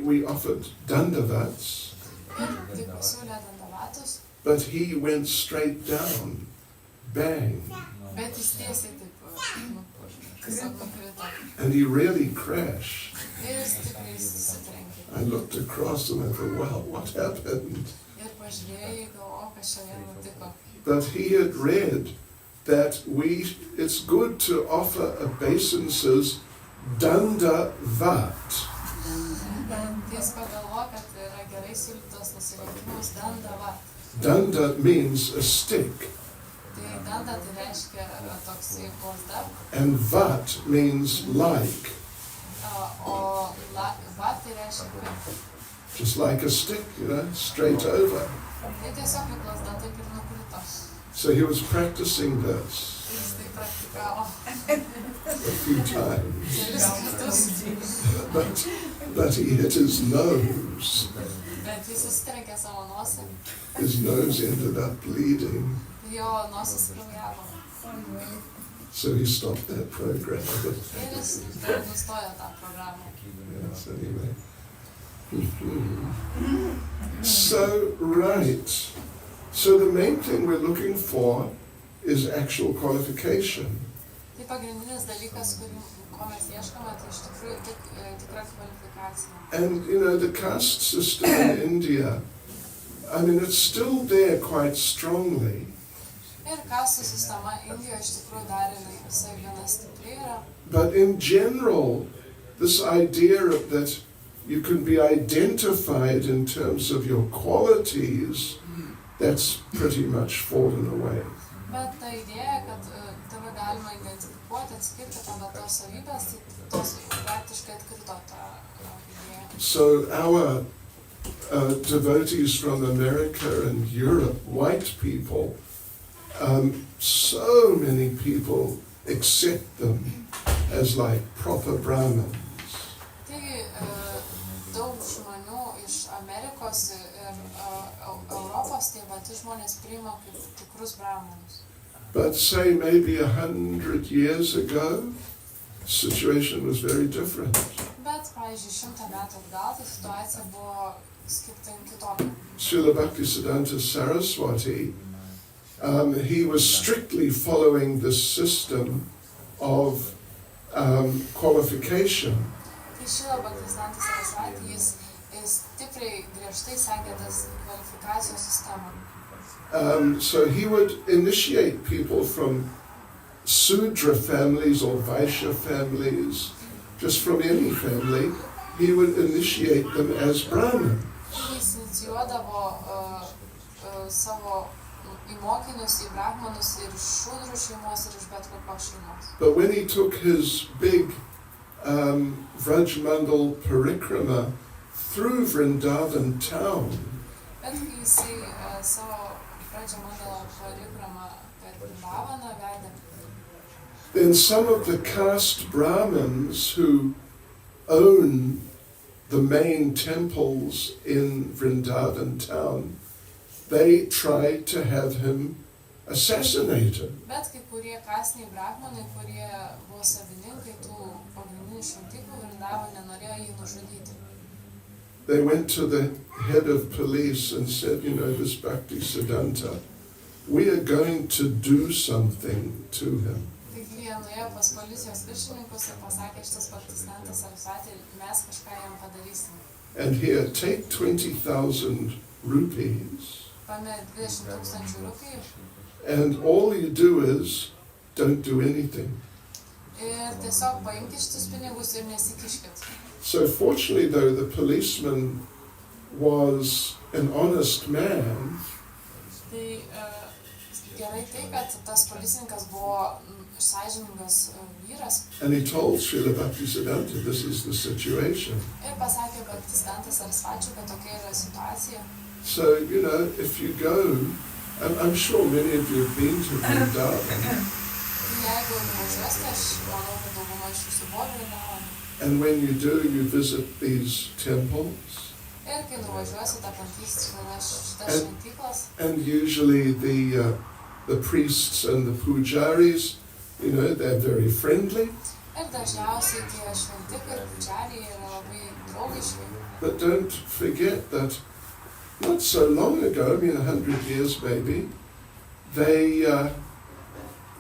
we offered dandavats, Ir taip pasiūlė dandavatus, but he went straight down, bang, bet jis tiesiai taip tiesiog nukrito. and he really crashed. Ir stipriai susitrenkė. I looked across and I thought, wow, what happened? Ir pažiūrėjai, galvo, kas čia vėl nutiko. But he had read that it's good to offer obeisances dandavat. Jis pagalvo, kad yra gerai siūlytos nusilenkimus dandavat. Danda means a stick, Tai danda tai reiškia toksai pozda, and vat means like, o vat tai reiškia kaip. just like a stick, straight over. Tai tiesiog kaip lasda taip ir nukrito. So he was practicing this Jis tai praktikavo a few times, kelis kartus, but he hit his nose. bet jis susitrenkė savo nosį, His nose ended up bleeding, jo nosis kraujavo. so he stopped that program. Ir jis nustojo tą programą. Yes, anyway. So, right. So the main thing we're looking for is actual qualification. Tai pagrindinis dalykas, ko mes ieškome, tai iš tikrųjų tikra kvalifikacija. And, the caste system in India, it's still there quite strongly. Ir kastų sistema Indijoje iš tikrųjų dar visai gana stipri yra. But in general, this idea that you can be identified in terms of your qualities, that's pretty much fallen away. Bet ta idėja, kad tave galima identifikuoti, atskirti pagal tos savybės, tai tos praktiškai atkrito ta idėja. So our devotees from America and Europe, white people, so many people accept them as like proper Brahmins. Taigi daug žmonių iš Amerikos ir Europos tie patys žmonės priima kaip tikrus brahmanus. But say maybe 100 years ago, the situation was very different. Bet, pavyzdžiui, 100 metų atgal ta situacija buvo kitokia. Srila Bhaktisiddhanta Saraswati, he was strictly following this system of qualification. Tai Srila Bhaktisiddhanta Saraswati, jis stipriai griežtai sekė tas kvalifikacijos sistemą. So he would initiate people from Sudra families or Vaishya families, just from any family, he would initiate them as Brahmins. Jis inicijuodavo savo mokinius į brahmanus ir iš šudrų šeimos ir iš bet kokios šeimos. But when he took his big Vrajmandal parikrama through Vrindavan town, Bet kai jisai savo Vrajmandalo parikramą per Vrindavaną vedė, then some of the caste Brahmins who own the main temples in Vrindavan town, they tried to have him assassinated. bet kai kurie kasniai brahmanai, kurie buvo savininkai tų pagrindinių šventyklų Vrindavane, norėjo jį nužudyti. They went to the head of police and said, this Bhaktisiddhanta, we are going to do something to him. Taigi jie nuėjo pas policijos viršininkus ir pasakė, šitas Bhaktisiddhantas Saraswati, mes kažką jam padarysim. And here, take 20,000 rupees, Paėmė 20,000 rupijų and all you do is don't do anything. ir tiesiog paimkit šitus pinigus ir nesikiškit. So fortunately though, the policeman was an honest man, Tai gerai tai, kad tas policininkas buvo sąžiningas vyras and he told Srila Bhaktisiddhanta, this is the situation. ir pasakė Bhaktisiddhantas Sarasvačiui, kad tokia yra situacija. So, you know, if you go, I'm sure many of you have been to Vrindavan, Jeigu nuvažiuosite, aš manau, kad dauguma iš jūsų buvo Vrindavane. and when you do, you visit these temples, Ir kai nuvažiuosite, aplankysite šitas šventyklas. and usually the priests and the pujaris, you know, they're very friendly, Ir dažniausiai tie šventikai ir pudželiai yra labai draugiški. but don't forget that not so long ago, 100 years maybe, they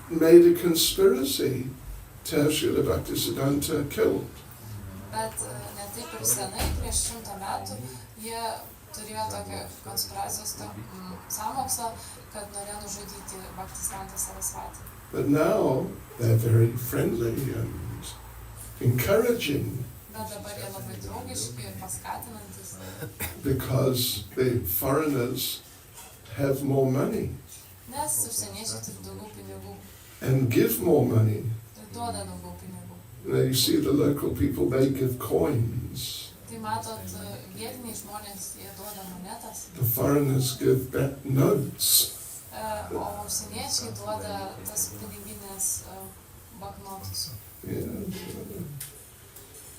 made a conspiracy to have Srila Bhaktisiddhanta killed. Bet ne taip ir senai, prieš 100 metų, jie turėjo tokią konspiracijos sąmokslą, kad norėjo nužudyti Bhaktisiddhantą Sarasvatį. But now they're very friendly and encouraging Bet dabar jie labai draugiški ir paskatinantis, because the foreigners have more money nes užsieniečiai turi daugiau pinigų and give more money. ir duoda daugiau pinigų. You know, you see the local people, they give coins. Tai matot, vietiniai žmonės, jie duoda monetas, The foreigners give back notes. o užsieniečiai duoda tas piniginės banknotus. Yeah.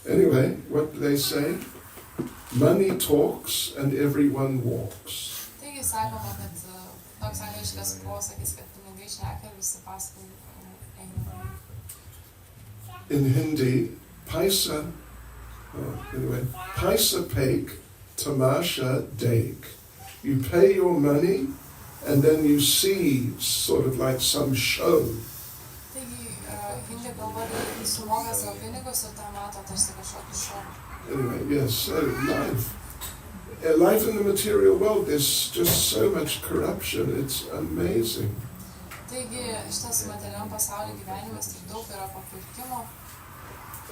Anyway, what do they say? Money talks and everyone walks. Taigi sakoma, kad toks angliškas posakis, kad pinigai šneka ir visi paskui eina. In Hindi, paisa paik, tamasha dek. You pay your money and then you see sort of like some show. Taigi, hindi kalba sumoka savo pinigus ir tą mato tarsi kažkokį šou. Anyway, yes, so life in the material world, there's just so much corruption, it's amazing. Taigi, šitas materialiam pasaulio gyvenimas tik daug yra papirkimo.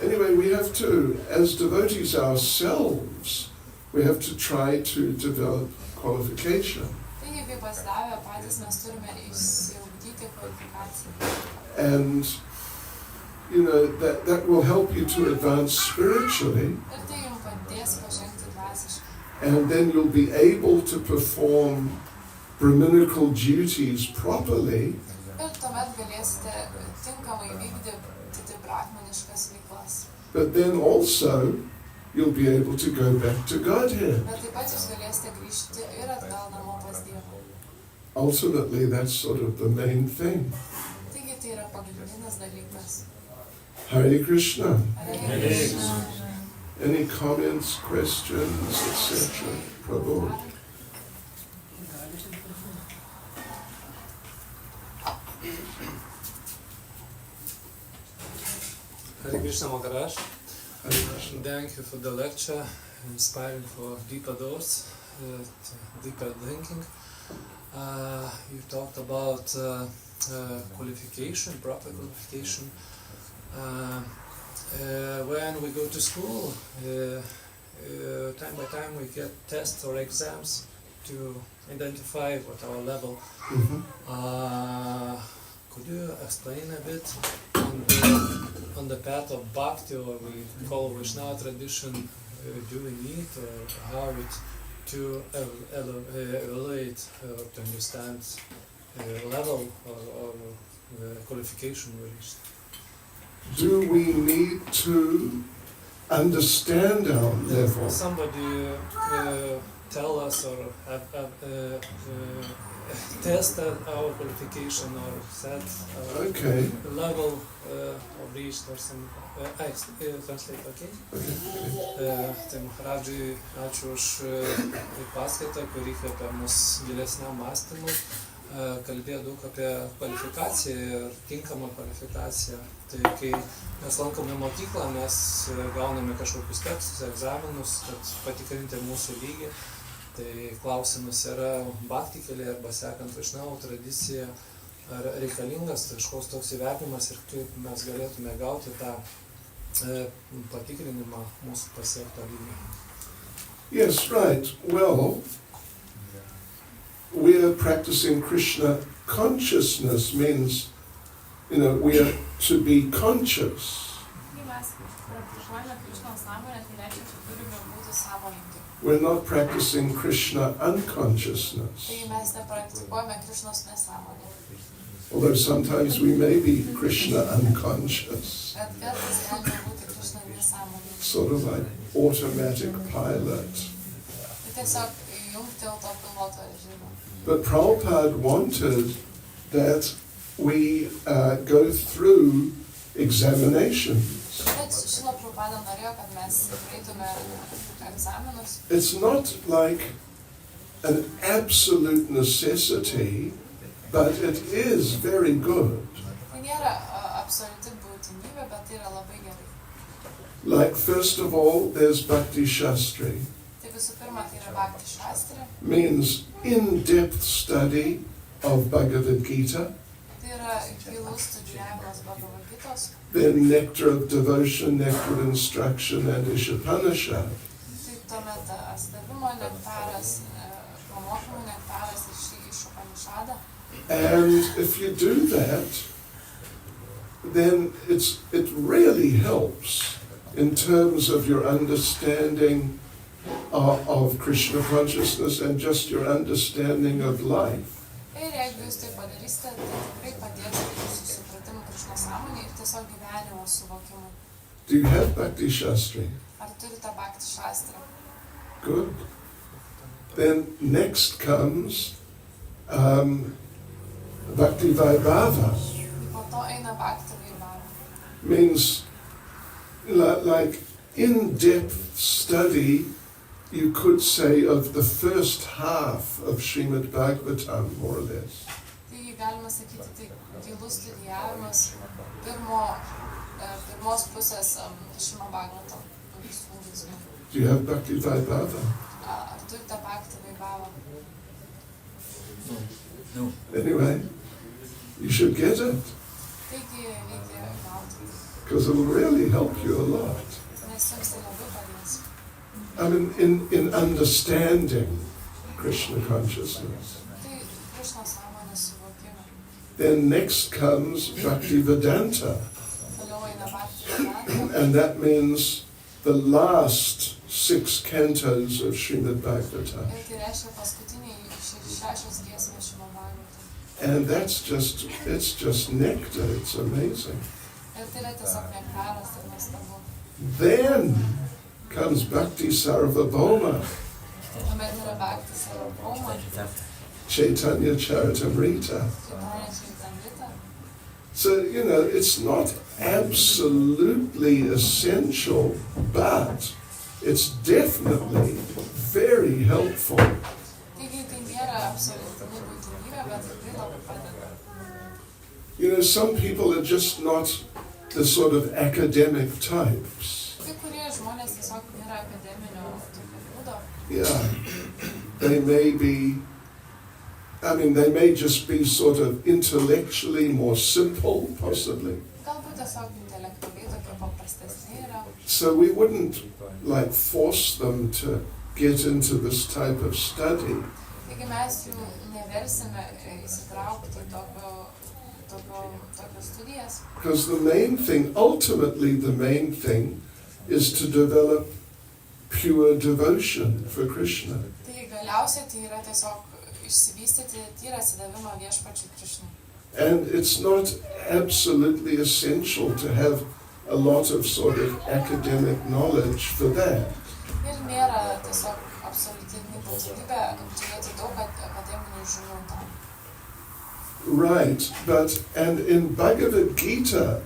Anyway, we have to, as devotees ourselves, we have to try to develop qualification. Taigi, kaip pasidavę patys mes turime išsiugdyti kvalifikaciją. And, you know, that will help you to advance spiritually, Ir tai jums padės pažengti dvasiškai. and then you'll be able to perform brahminical duties properly, Ir tuomet galėsite tinkamai vykdyti brahmaniškas veiklas. but then also you'll be able to go back to Godhead. Bet taip pat jūs galėsite grįžti ir atgal namo pas Dievą. Ultimately, that's sort of the main thing. Taigi tai yra pagrindinis dalykas. Hare Krishna. Hare Krishna. Any comments, questions, etc.? Prabhu. Hare Krishna Maharaj, Hare Krishna. thank you for the lecture, inspiring for deeper doors, deeper thinking. You talked about qualification, proper qualification. When we go to school, time by time we get tests or exams to identify what our level. Mhm. Could you explain a bit on the path of bhakti, or we call Vaishnava tradition, do we need, or how it to evaluate or to understand level or qualification we reached? Do we need to understand our level? Somebody tell us or test our qualification or set our Okay. level of reached or some translate, okay? Tai Maharadžai, ačiū už paskaitą, kuri įkvėpė mus gilesniam mąstymui. Kalbėjo daug apie kvalifikaciją ir tinkamą kvalifikaciją. Tai kai mes lankome mokyklą, mes gauname kažkokius tekstus, egzaminus, kad patikrinti mūsų lygį. Tai klausimas yra bhakti kelyje arba sekant Vaishnavų tradiciją, ar reikalingas kažkoks toks įvertinimas ir kaip mes galėtume gauti tą patikrinimą mūsų pasiektą lygį. Yes, right. Well, we're practicing Krishna consciousness means, we are to be conscious. Kai mes praktikuojame Krišnos sąmonę, tai reiškia, kad turime būti sąmoningi. We're not practicing Krishna unconsciousness. Tai mes nepraktikuojame Krišnos nesąmonę. Although sometimes we may be Krishna unconscious, Bet kartais galime būti Krišna nesąmoningi. sort of like automatic pilot. Tai tiesiog įjungti autopiloto režimą. But Prabhupada wanted that we go through examinations. Bet Šrila Prabhupada norėjo, kad mes praeitume egzaminus. It's not like an absolute necessity, but it is very good. Tai nėra absoliuti būtinybė, bet tai yra labai gerai. Like, first of all, there's Bhakti Shastri. Tai visų pirma, tai yra Bhakti Shastri. Means in-depth study of Bhagavad Gita. Tai yra gilus studijavimas Bhagavad Gitos. Then Nectar of Devotion, Nectar of Instruction, and Ishopanishad. Tai tuomet atsidavimo nektaras, pamokymų nektaras ir iš Upanishadą. And if you do that, then it really helps in terms of your understanding of Krishna consciousness and just your understanding of life. Ir jeigu jūs tai padarysite, tai tikrai padės jūsų supratimu Krišnos sąmonė ir tiesiog gyvenimo suvokimui. Do you have Bhakti Shastri? Ar turite Bhakti Shastrą? Good. Then next comes Bhakti Vaibhava. Po to eina Bhakti Vaibhava. Means like in-depth study, you could say, of the first half of Srimad Bhagavatam, more or less. Tai galima sakyti, tai gilus studijavimas pirmos pusės Srimad Bhagavatam visų veiksmų. Do you have Bhakti Vaibhava? Ar turite Bhakti Vaibhavą? No. Anyway, you should get it, Taigi reikia gauti, because it will really help you a lot. nes jums tai labai padės. I mean, in understanding Krishna consciousness. Tai Krišnos sąmonės suvokimą. Then next comes Bhakti Vedanta, Toliau eina Bhakti Vedanta. and that means the last 6 cantos of Srimad Bhagavatam. Ir tai reiškia paskutiniai 6 giesmės Srimad Bhagavatam. And it's just nectar, it's amazing. Ir tai yra tiesiog nektaras ir nuostabu. Then comes Bhakti Sarvabhauma, Tuomet yra Bhakti Sarvabhauma, Chaitanya Charitamrita. Chaitanya Charitamrita. So, it's not absolutely essential, but it's definitely very helpful. Taigi tai nėra absoliutinė būtinybė, bet tikrai labai padeda. Some people are just not the sort of academic types. Kai kurie žmonės tiesiog nėra akademinio tokio būdo. Yeah, they may just be sort of intellectually more simple, possibly. Galbūt tiesiog intelektualiai tokie paprastesni yra. So we wouldn't force them to get into this type of study. Taigi mes jų neversime įsitraukti į tokias studijas. Because ultimately the main thing is to develop pure devotion for Krishna. Tai galiausiai tai yra tiesiog išsivystyti tyrą atsidavimą viešpačiui Krišnai. And it's not absolutely essential to have a lot of sort of academic knowledge for that. Ir nėra tiesiog absoliutinė būtinybė turėti daug akademinių žinių tam. Right, and in Bhagavad Gita,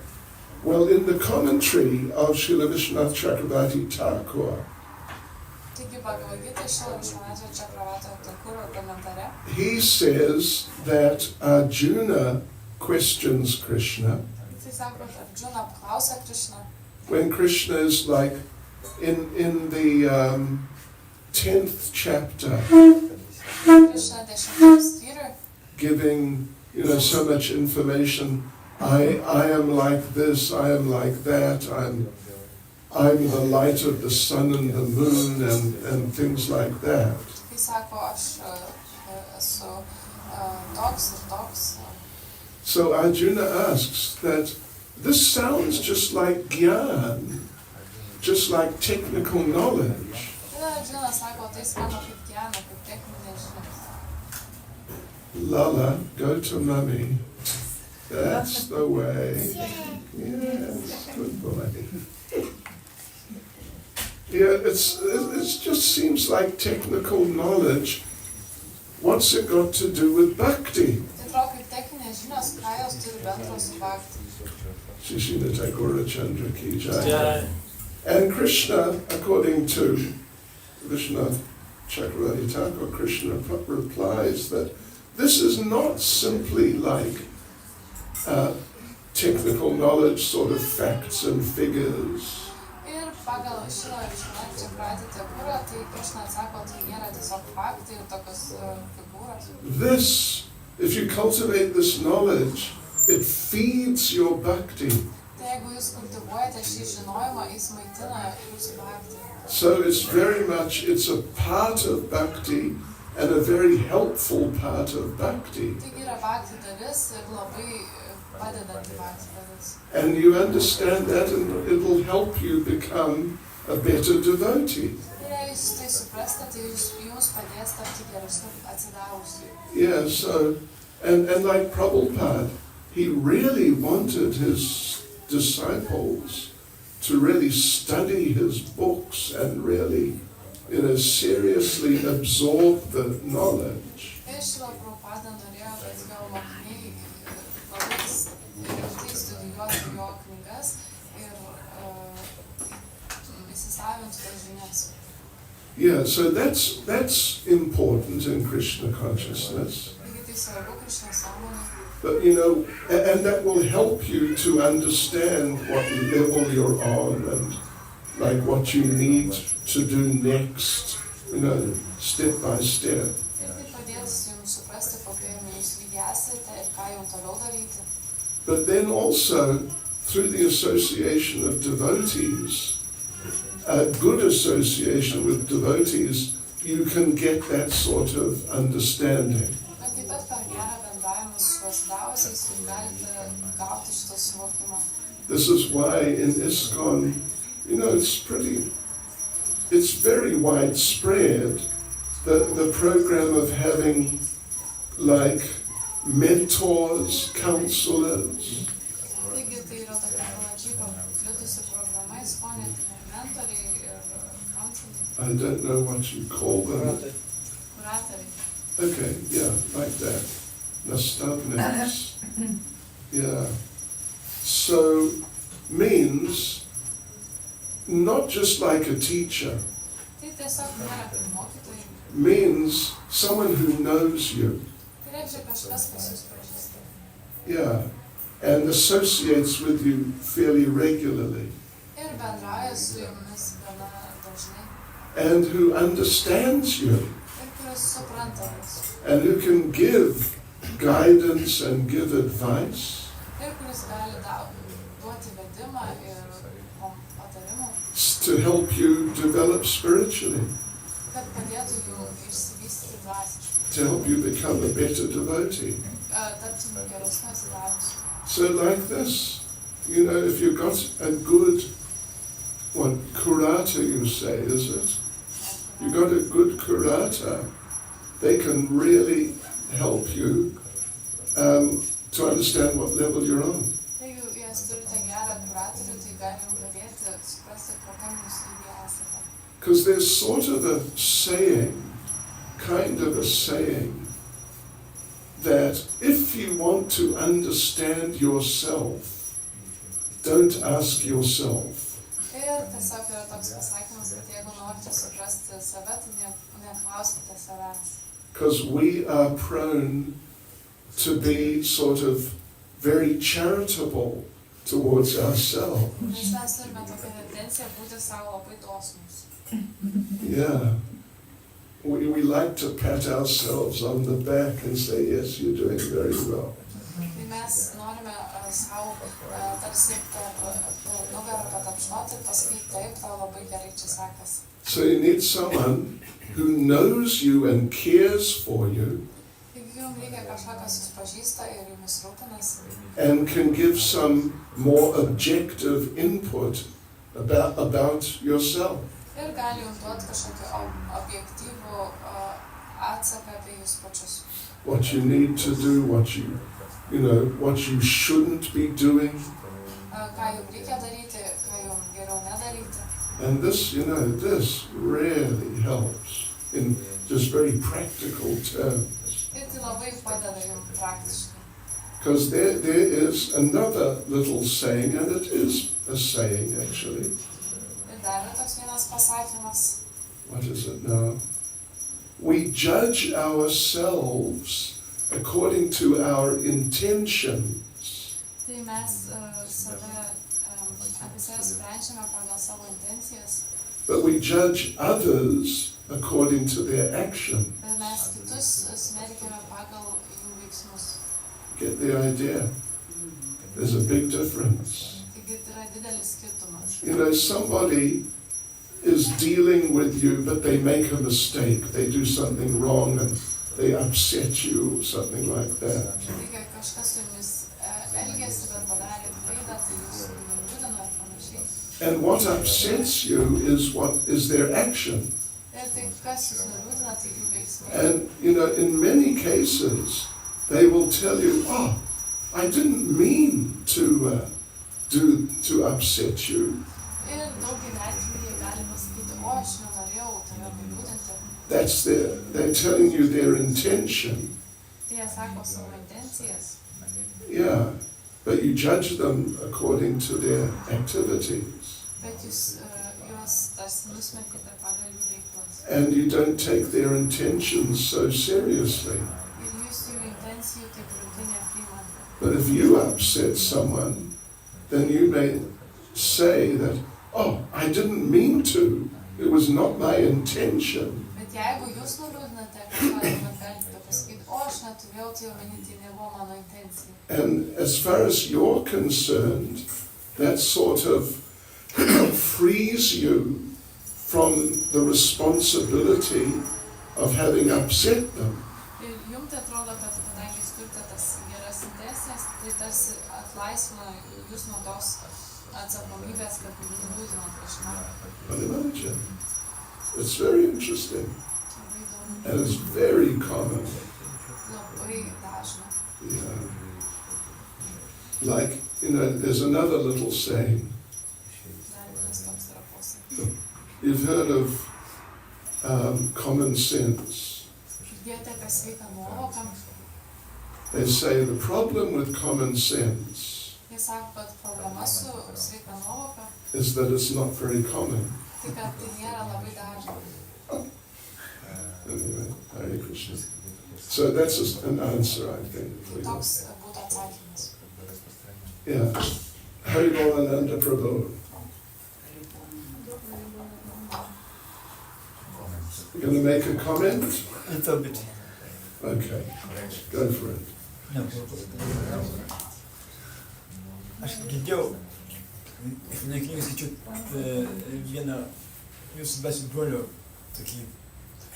in the commentary of Srila Vishwanath Chakravarti Thakur, Taigi Bhagavad Gita Srila Vishwanath Chakravarti Thakur komentare, he says that Arjuna questions Krishna jisai sako, kad Arjuna apklausia Krishną, when Krishna is like in the 10th chapter, Krishna 10 skyriui, giving so much information. I am like this, I am like that, I'm the light of the sun and the moon and things like that. Kai sako, aš esu toks ir toks. So Arjuna asks that this sounds just like gyan, just like technical knowledge. Arjuna sako, tai skamba kaip gyana, kaip techninė žinios. Lala, go to mummy. That's the way. Yes, good boy. Yeah, it just seems like technical knowledge. What's it got to do with bhakti? Tai atrodo kaip techninės žinios, ką jos turi bendro su bhakti. Shishina Tagore Chandra ki jai. Jai. And Krishna, according to Vishnu Chakravarti Thakur, Krishna replies that this is not simply like technical knowledge, sort of facts and figures. Ir pagal šitą Vishnu Chakravarti Thakurą, tai Krishna atsako, tai nėra tiesiog faktai ir tokios figūros. This, if you cultivate this knowledge, it feeds your bhakti. Tai jeigu jūs kultivuojate šį žinojimą, jis maitina jūsų bhakti. So it's very much, it's a part of bhakti and a very helpful part of bhakti. Taigi yra bhakti dalis ir labai padedanti bhakti dalis. And you understand that and it will help you become a better devotee. Ir jei jūs tai suprastate, tai jums padės tapti geresniu atsidavusiu. Yeah, so, and like Prabhupada, he really wanted his disciples to really study his books and really, seriously absorb the knowledge. Ir Šrila Prabhupada norėjo, kad jo mokiniai labai rimtai studijuotų jo knygas ir įsisavintų tas žinias. Yeah, so that's important in Krishna consciousness. Taigi tai svarbu Krishna sąmonė. But and that will help you to understand what level you're on and like what you need to do next, step by step. Ir tai padės jums suprasti, kokiame jūs lygiai esate ir ką jau toliau daryti. But then also, through the association of devotees, a good association with devotees, you can get that sort of understanding. Bet taip pat per gerą bendravimą su pasidavusiais jūs galite gauti šitą suvokimą. This is why in ISKCON, it's very widespread, the program of having like mentors, counselors. Taigi tai yra tokia plačiai paplitusi programa, ISKCON, mentoriai ir kaunselai, I don't know what you call them. kuratoriai. Okay, yeah, like that. Nastavniks. Yeah. So, means not just like a teacher, Tai tiesiog nėra kaip mokytojai. means someone who knows you. Tai reiškia kažkas, kas jūs pažįsta. Yeah. And associates with you fairly regularly. Ir bendrauja su jumis gana dažnai. And who understands you. Ir kuris supranta jūs. And who can give guidance and give advice. Ir kuris gali duoti vedimą ir patarimų, To help you develop spiritually. kad padėtų jų išsivystyti dvasiškai. To help you become a better devotee. Tapti geresniu atsidavusiu. So like this, if you've got a good, kurata you say, is it? You've got a good kurata, they can really help you to understand what level you're on. Jeigu jūs turite gerą kuratorių, tai gali jums padėti suprasti, kokiam jūs lygiai esate. Because there's sort of a saying, that if you want to understand yourself, don't ask yourself. Ir tiesiog yra toks pasakymas, kad jeigu norite suprasti save, tai neklauskite savęs. Because we are prone to be sort of very charitable towards ourselves. Nes mes turime tokią tendenciją būti savo labai dosnūs. Yeah. We like to pat ourselves on the back and say, yes, you're doing very well. Tai mes norime sau tarsi per nugarą patapšnoti ir pasakyti, taip, tau labai gerai čia sekasi. So you need someone who knows you and cares for you Taigi jums reikia kažką, kas jūs pažįsta ir jumis rūpinasi and can give some more objective input about yourself. ir gali jums duoti kažkokį objektyvų atsaką apie jūs pačius. What you need to do, what you shouldn't be doing. Ką jums reikia daryti, ką jums geriau nedaryti. And this really helps in just very practical terms. Ir tai labai padeda jums praktiškai. Because there is another little saying, and it is a saying actually. Ir dar yra toks vienas pasakymas. What is it now? We judge ourselves according to our intentions. Tai mes apie save sprendžiame pagal savo intencijas, But we judge others according to their action. bet mes kitus smerkiame pagal jų veiksmus. Get the idea? There's a big difference. Taigi tai yra didelis skirtumas. You know, somebody is dealing with you, but they make a mistake. They do something wrong and they upset you, something like that. Taigi kažkas su jumis elgėsi, bet padarė klaidą, tai jūs nuliūdino ir panašiai. And what upsets you is their action. Ir tai kas jūs nuliūdina, tai jų veiksmai. And, you know, in many cases, they will tell you, oh, I didn't mean to upset you. Ir daugelį atvejų jie gali pasakyti, o aš nenorėjau tave nuliūdinti. They're telling you their intention. Tai jie sako savo intencijas. Yeah, but you judge them according to their activities. Bet jūs juos tarsi nusmerkite pagal jų veiklas. And you don't take their intentions so seriously. Ir jūs jų intencijų taip rimtai nepriimate. But if you upset someone, then you may say that, oh, I didn't mean to. It was not my intention. Bet jeigu jūs nuliūdinate kažką, tuomet galite pasakyti, o aš neturėjau tai omeny, tai nebuvo mano intencija. And as far as you're concerned, that sort of frees you from the responsibility of having upset them. Ir jums tai atrodo, kad kadangi jūs turite tas geras intencijas, tai tarsi atlaisvina jūs nuo tos atsakomybės, kad nuliūdinot kažką. But imagine, it's very interesting Labai įdomu, and it's very common. labai dažna. Yeah. Like, you know, there's another little saying. Dar vienas toks yra posakis. You've heard of common sense. Girdėjote apie sveiką nuovoką? They say the problem with common sense Jie sako, kad problema su sveika nuovoka, is that it's not very common. tai kad tai nėra labai dažna. Anyway, Hare Krishna. So that's just an answer, I think. Tai toks būtų atsakymas. Yeah. Hari Ananda Prabhu. You're going to make a comment? Little bit. Okay, go for it. No. Aš girdėjau, neklygai skaičiu vieną jūsų besių brolio tokį,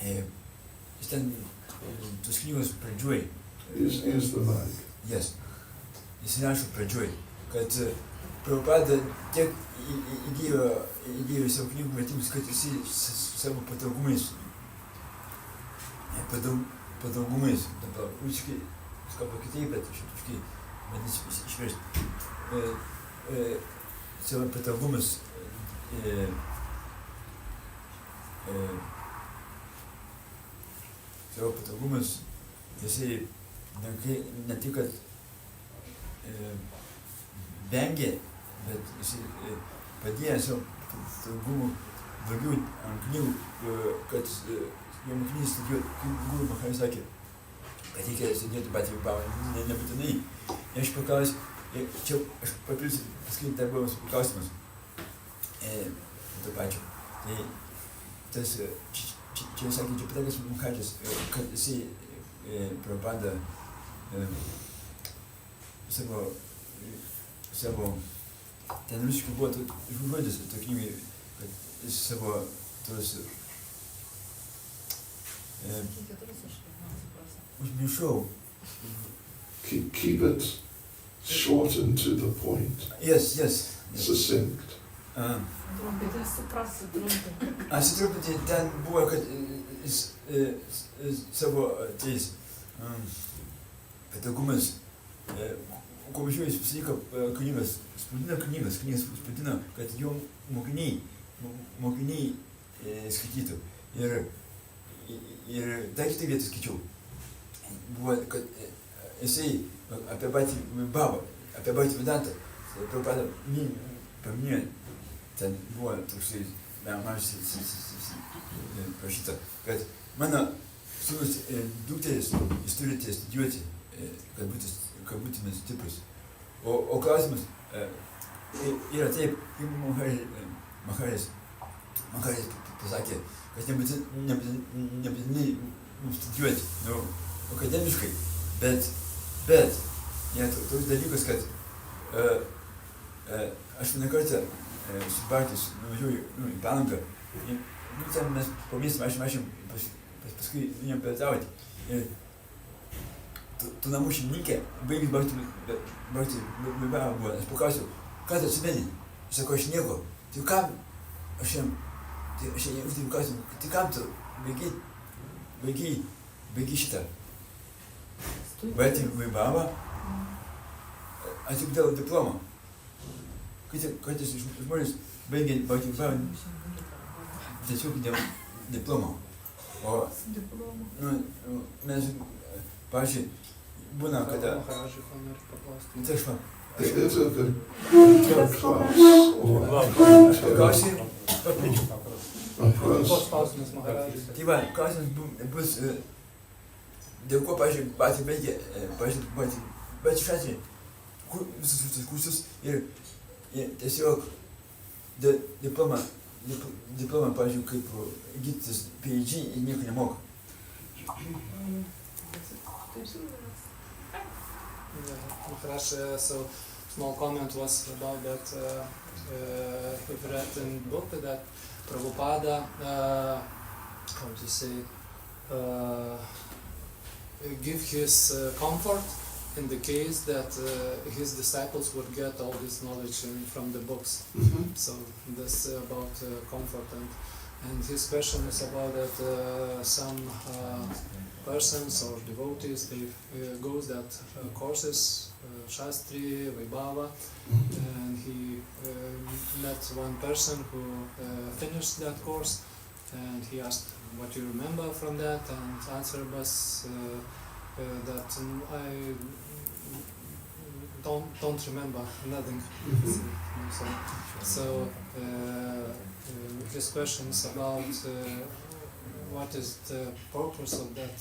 jis ten tos knygos pradžioj. Use the mic. Yes. Jis rašo pradžioj, kad Prabhupada tiek įdėjo savo knygų vertimus, kad jisai savo patogumais, dabar rusiškai skamba kitaip, bet šituškai bandys išversti. Savo patogumus jisai ne tik, kad vengė, bet jisai padėjo savo patogumų daugiau ant knygų, kad jo mokinys Guru Maharaj sakė, kad reikia sėdėti patį bavą, nebūtinai. Aš paklausiu, čia aš papilsiu, paskui dar buvo klausimas to pačio. Tai tas, čia sakė, čia patekas Mukhadžis, kad jisai Prabhupada savo savo, ten rusiškai buvo žodis to knygai, kad jis savo tos, užmiršau. Keep it short and to the point. Yes. Succinct. Aš truputį ten buvo, kad jis savo tais patogumas, kuo mažiau jis visą laiką knygas spausdino, kad jo mokiniai skaitytų. Ir dar kitą vietą skaičiau. Buvo, kad jisai apie patį Babą, apie patį Vedantą, Prabhupada paminėjo, ten buvo toksai, man prašyta, kad mano sūnus dukteris, jis turite studijuoti, kad būtume stiprus. O klausimas yra taip, kaip Maharis pasakė, kad nebūtinai mums studijuoti, akademiškai, bet toks dalykas, kad aš vieną kartą su Bartis nuvažiuoju į Palangą, ten mes po miestą mašėm paskui vienam pietauti. Ir tu namų šeimininkė, baigis Bartis Bibavą buvo, aš paklausiau, ką tu atsimeni? Jis sako, aš nieko. Tai kam aš jam klausiu, tai kam tu baigi šitą? Bartis Bibavą, aš tik dėl diplomo. Kartais žmonės baigia Bartis Bibavą tiesiog dėl diplomo. O mes, pavyzdžiui, būna, kada... Tai aš va. Is it a good class or Klausiai, tai va, klausimas bus, dėl ko, pavyzdžiui, patį baigė, bet iš atveju, visus šitus kursus ir tiesiog diplomą, pavyzdžiui, kaip gydytis PhD ir nieko nemoka. So small comment was about that we've read in the book that Prabhupada, how to say, give his comfort in the case that his disciples would get all this knowledge from the books. Mhm. So this about comfort, and his question is about that some persons or devotees, they goes that courses, Shastri, Vaibhava, and he met one person who finished that course, and he asked what you remember from that, and answer was that I don't remember nothing. So his question is about what is the purpose of that,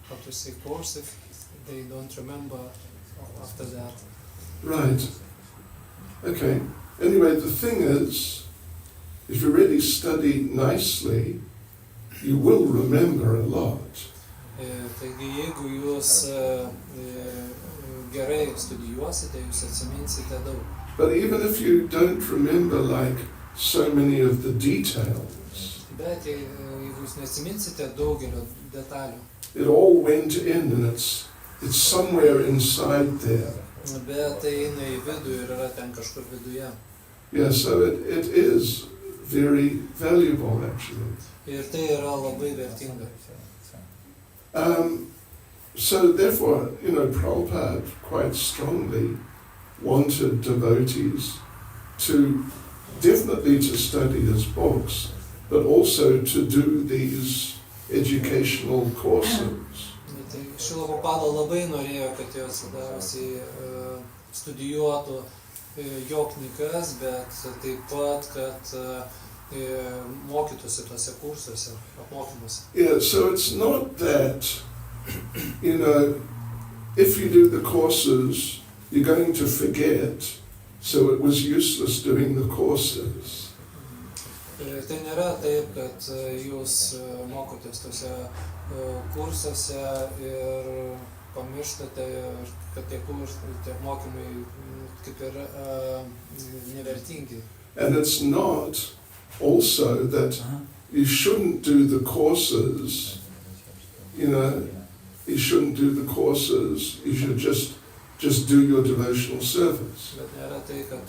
how to say, course if they don't remember after that. Right. Okay. Anyway, the thing is, if you really study nicely, you will remember a lot. Taigi, jeigu jūs gerai studijuosite, jūs atsiminsite daug. But even if you don't remember like so many of the details, Bet jeigu jūs neatsiminsite daugelio detalių, it all went in and it's somewhere inside there. bet tai eina į vidų ir yra ten kažkur viduje. Yeah, so it is very valuable actually. Ir tai yra labai vertinga. So therefore, Prabhupada quite strongly wanted devotees to definitely to study his books, but also to do these educational courses. Tai Šrila Prabhupada labai norėjo, kad jos labiausiai studijuotų jo knygas, bet taip pat, kad mokytųsi tuose kursuose, apmokymuose. Yeah, so it's not that, if you do the courses, you're going to forget, so it was useless doing the courses. Tai nėra taip, kad jūs mokotės tuose kursuose ir pamirštate, kad tie mokymai kaip ir nevertingi. And it's not also that you shouldn't do the courses, you shouldn't do the courses, you should just do your devotional service. Bet nėra tai, kad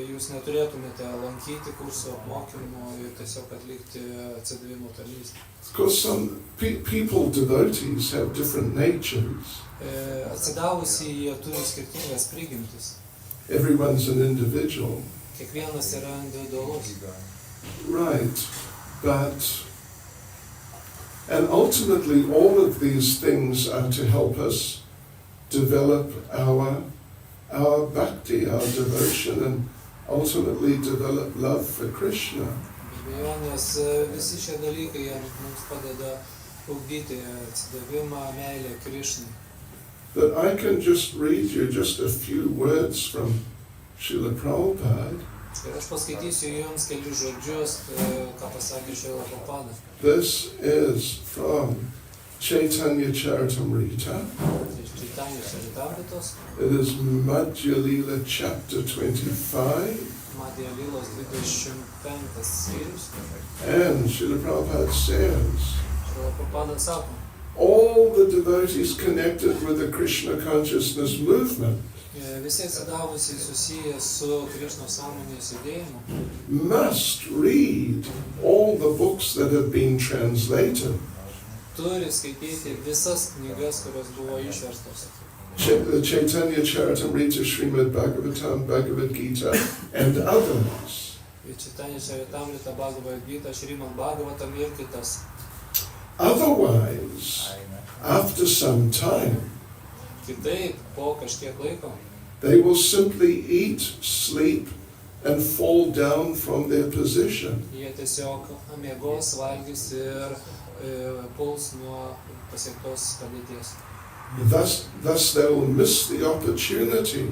jūs neturėtumėte lankyti kursų apmokymų ir tiesiog atlikti atsidavimo tarnystę. Because some people, devotees, have different natures. Atsidavusi jie turi skirtingas prigimtis. Everyone's an individual. Kiekvienas yra individualus. Right, and ultimately all of these things are to help us develop our bhakti, our devotion, and ultimately develop love for Krishna. Nes visi šie dalykai mums padeda ugdyti atsidavimą, meilę Krišnai. But I can just read you just a few words from Srila Prabhupada. Ir aš paskaitysiu jums kelius žodžius, ką pasakė Srila Prabhupada. This is from Chaitanya Charitamrita. Chaitanya Charitamritos. It is Madhya Lila chapter 25. Madhya Lilos 25 skyrius. And Srila Prabhupada says, Srila Prabhupada sako, all the devotees connected with the Krishna consciousness movement visi atsidavusiai susiję su Krišnos sąmonės judėjimu must read all the books that have been translated. turi skaityti visas knygas, kurios buvo išverstos. Chaitanya Charitamrita, Srimad Bhagavatam, Bhagavad Gita, and others. Chaitanya Charitamrita, Bhagavad Gita, Srimad Bhagavatam ir kitas. Otherwise, after some time, Kitaip, po kažkiek laiko, they will simply eat, sleep, and fall down from their position. jie tiesiog miegos, valgys ir puls nuo pasiektos padėties. Thus they will miss the opportunity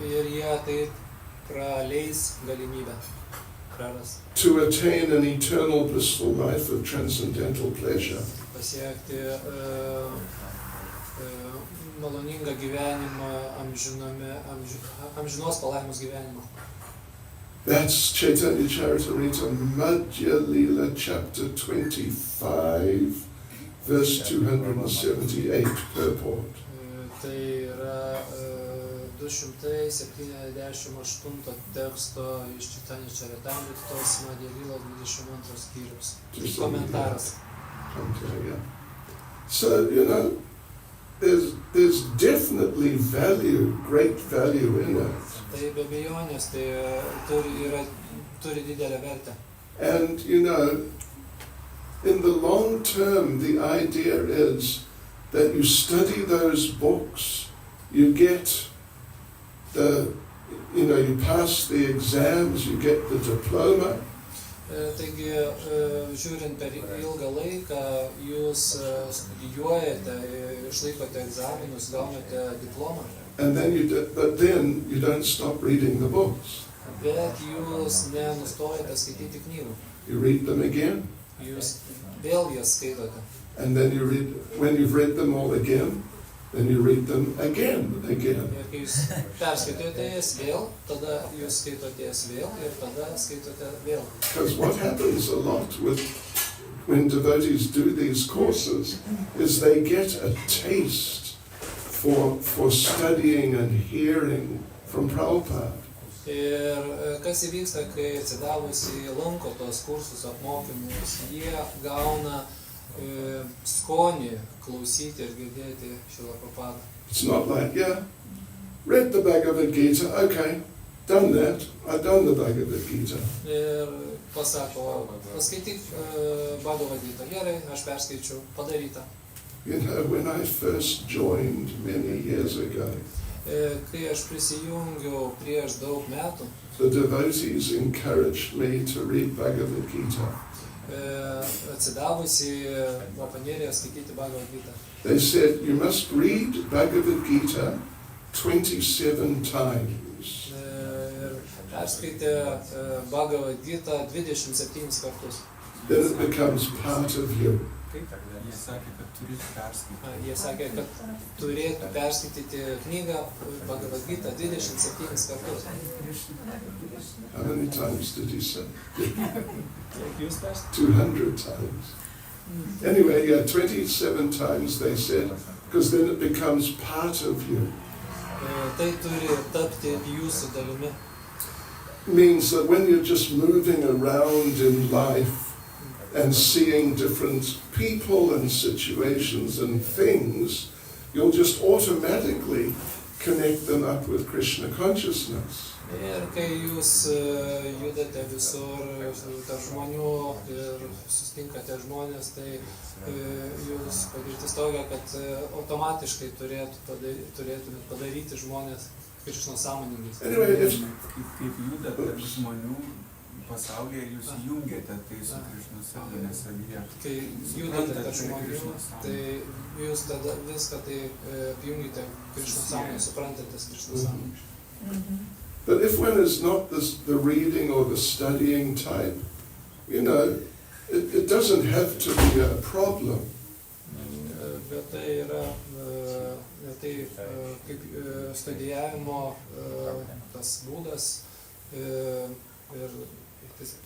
Ir jie taip praleis galimybę, praras to attain an eternal blissful life of transcendental pleasure. pasiekti maloningą gyvenimą, amžinos palaimos gyvenimą. That's Chaitanya Charitamrita, Madhya Lila, chapter 25, verse 278, purport. Tai yra 278 teksto iš Chaitanya Charitamritos Madhya Lilos 22 skyrius. Komentaras. Okay, yeah. So, there's definitely value, great value in it. Tai be abejonės, tai turi didelę vertę. And, in the long term, the idea is that you study those books, you get you pass the exams, you get the diploma. Taigi, žiūrint per ilgą laiką, jūs studijuojate, išlaikote egzaminus, gaunate diplomą. But then you don't stop reading the books. Bet jūs nenustojate skaityti knygų. You read them again. Jūs vėl jas skaitote. And then when you've read them all again, then you read them again and again. Ir kai jūs perskaitote jas vėl, tada jūs skaitote jas vėl ir tada skaitote vėl. Because what happens a lot when devotees do these courses is they get a taste for studying and hearing from Prabhupada. Ir kas įvyksta, kai atsidavusi lanko tos kursus apmokymus, jie gauna skonį klausyti ir girdėti Srila Prabhupadą. It's not like, read the Bhagavad Gita, okay, done that, I've done the Bhagavad Gita. Ir pasako, paskaityk Bhagavad Gita, gerai, aš perskaičiau, padaryta. When I first joined many years ago, Kai aš prisijungiau prieš daug metų, the devotees encouraged me to read Bhagavad Gita. Atsidavusi panėrė skaityti Bhagavad Gita. They said, you must read Bhagavad Gita 27 times. Ir perskaitė Bhagavad Gita 27 kartus. Then it becomes part of you. Jie sakė, kad turi perskaityti. Jie sakė, kad turėtų perskaityti knygą Bhagavad Gita 27 kartus. How many times did he say? Kiek jūs perskaitėte? 200 times. Anyway, yeah, 27 times they said, because then it becomes part of you. Tai turi tapti jūsų dalimi. Means that when you're just moving around in life and seeing different people and situations and things, you'll just automatically connect them up with Krishna consciousness. Ir kai jūs judate visur tarp žmonių ir susitinkate žmonės, tai jūs patirtis tokia, kad automatiškai turėtumėt padaryti žmonės Krishna sąmoningais. Anyway, Kaip judat tarp žmonių pasaulyje, jūs jungiate tai su Krishna sąmonė savyje. Kai judate tarp žmonių, tai jūs tada viską tai apjungite Krishna sąmonė, suprantate Krishna sąmonę. But if one is not the reading or the studying type, it doesn't have to be a problem. Bet tai yra kaip studijavimo tas būdas ir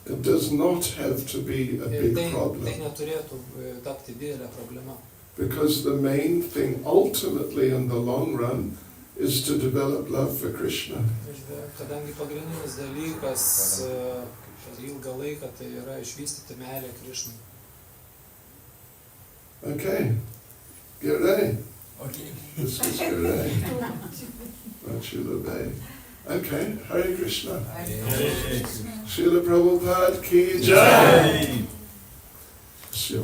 It does not have to be a big tai problem. neturėtų tapti didelę problemą. Because the main thing ultimately in the long run is to develop love for Krishna. Kadangi pagrindinis dalykas per ilgą laiką tai yra išvystyti meilę Krishnai. Okay, Giray. Okay. This is Giray. Rachula Bay. Okay, Hare Krishna. Srila Prabhupada ki jai. Sure.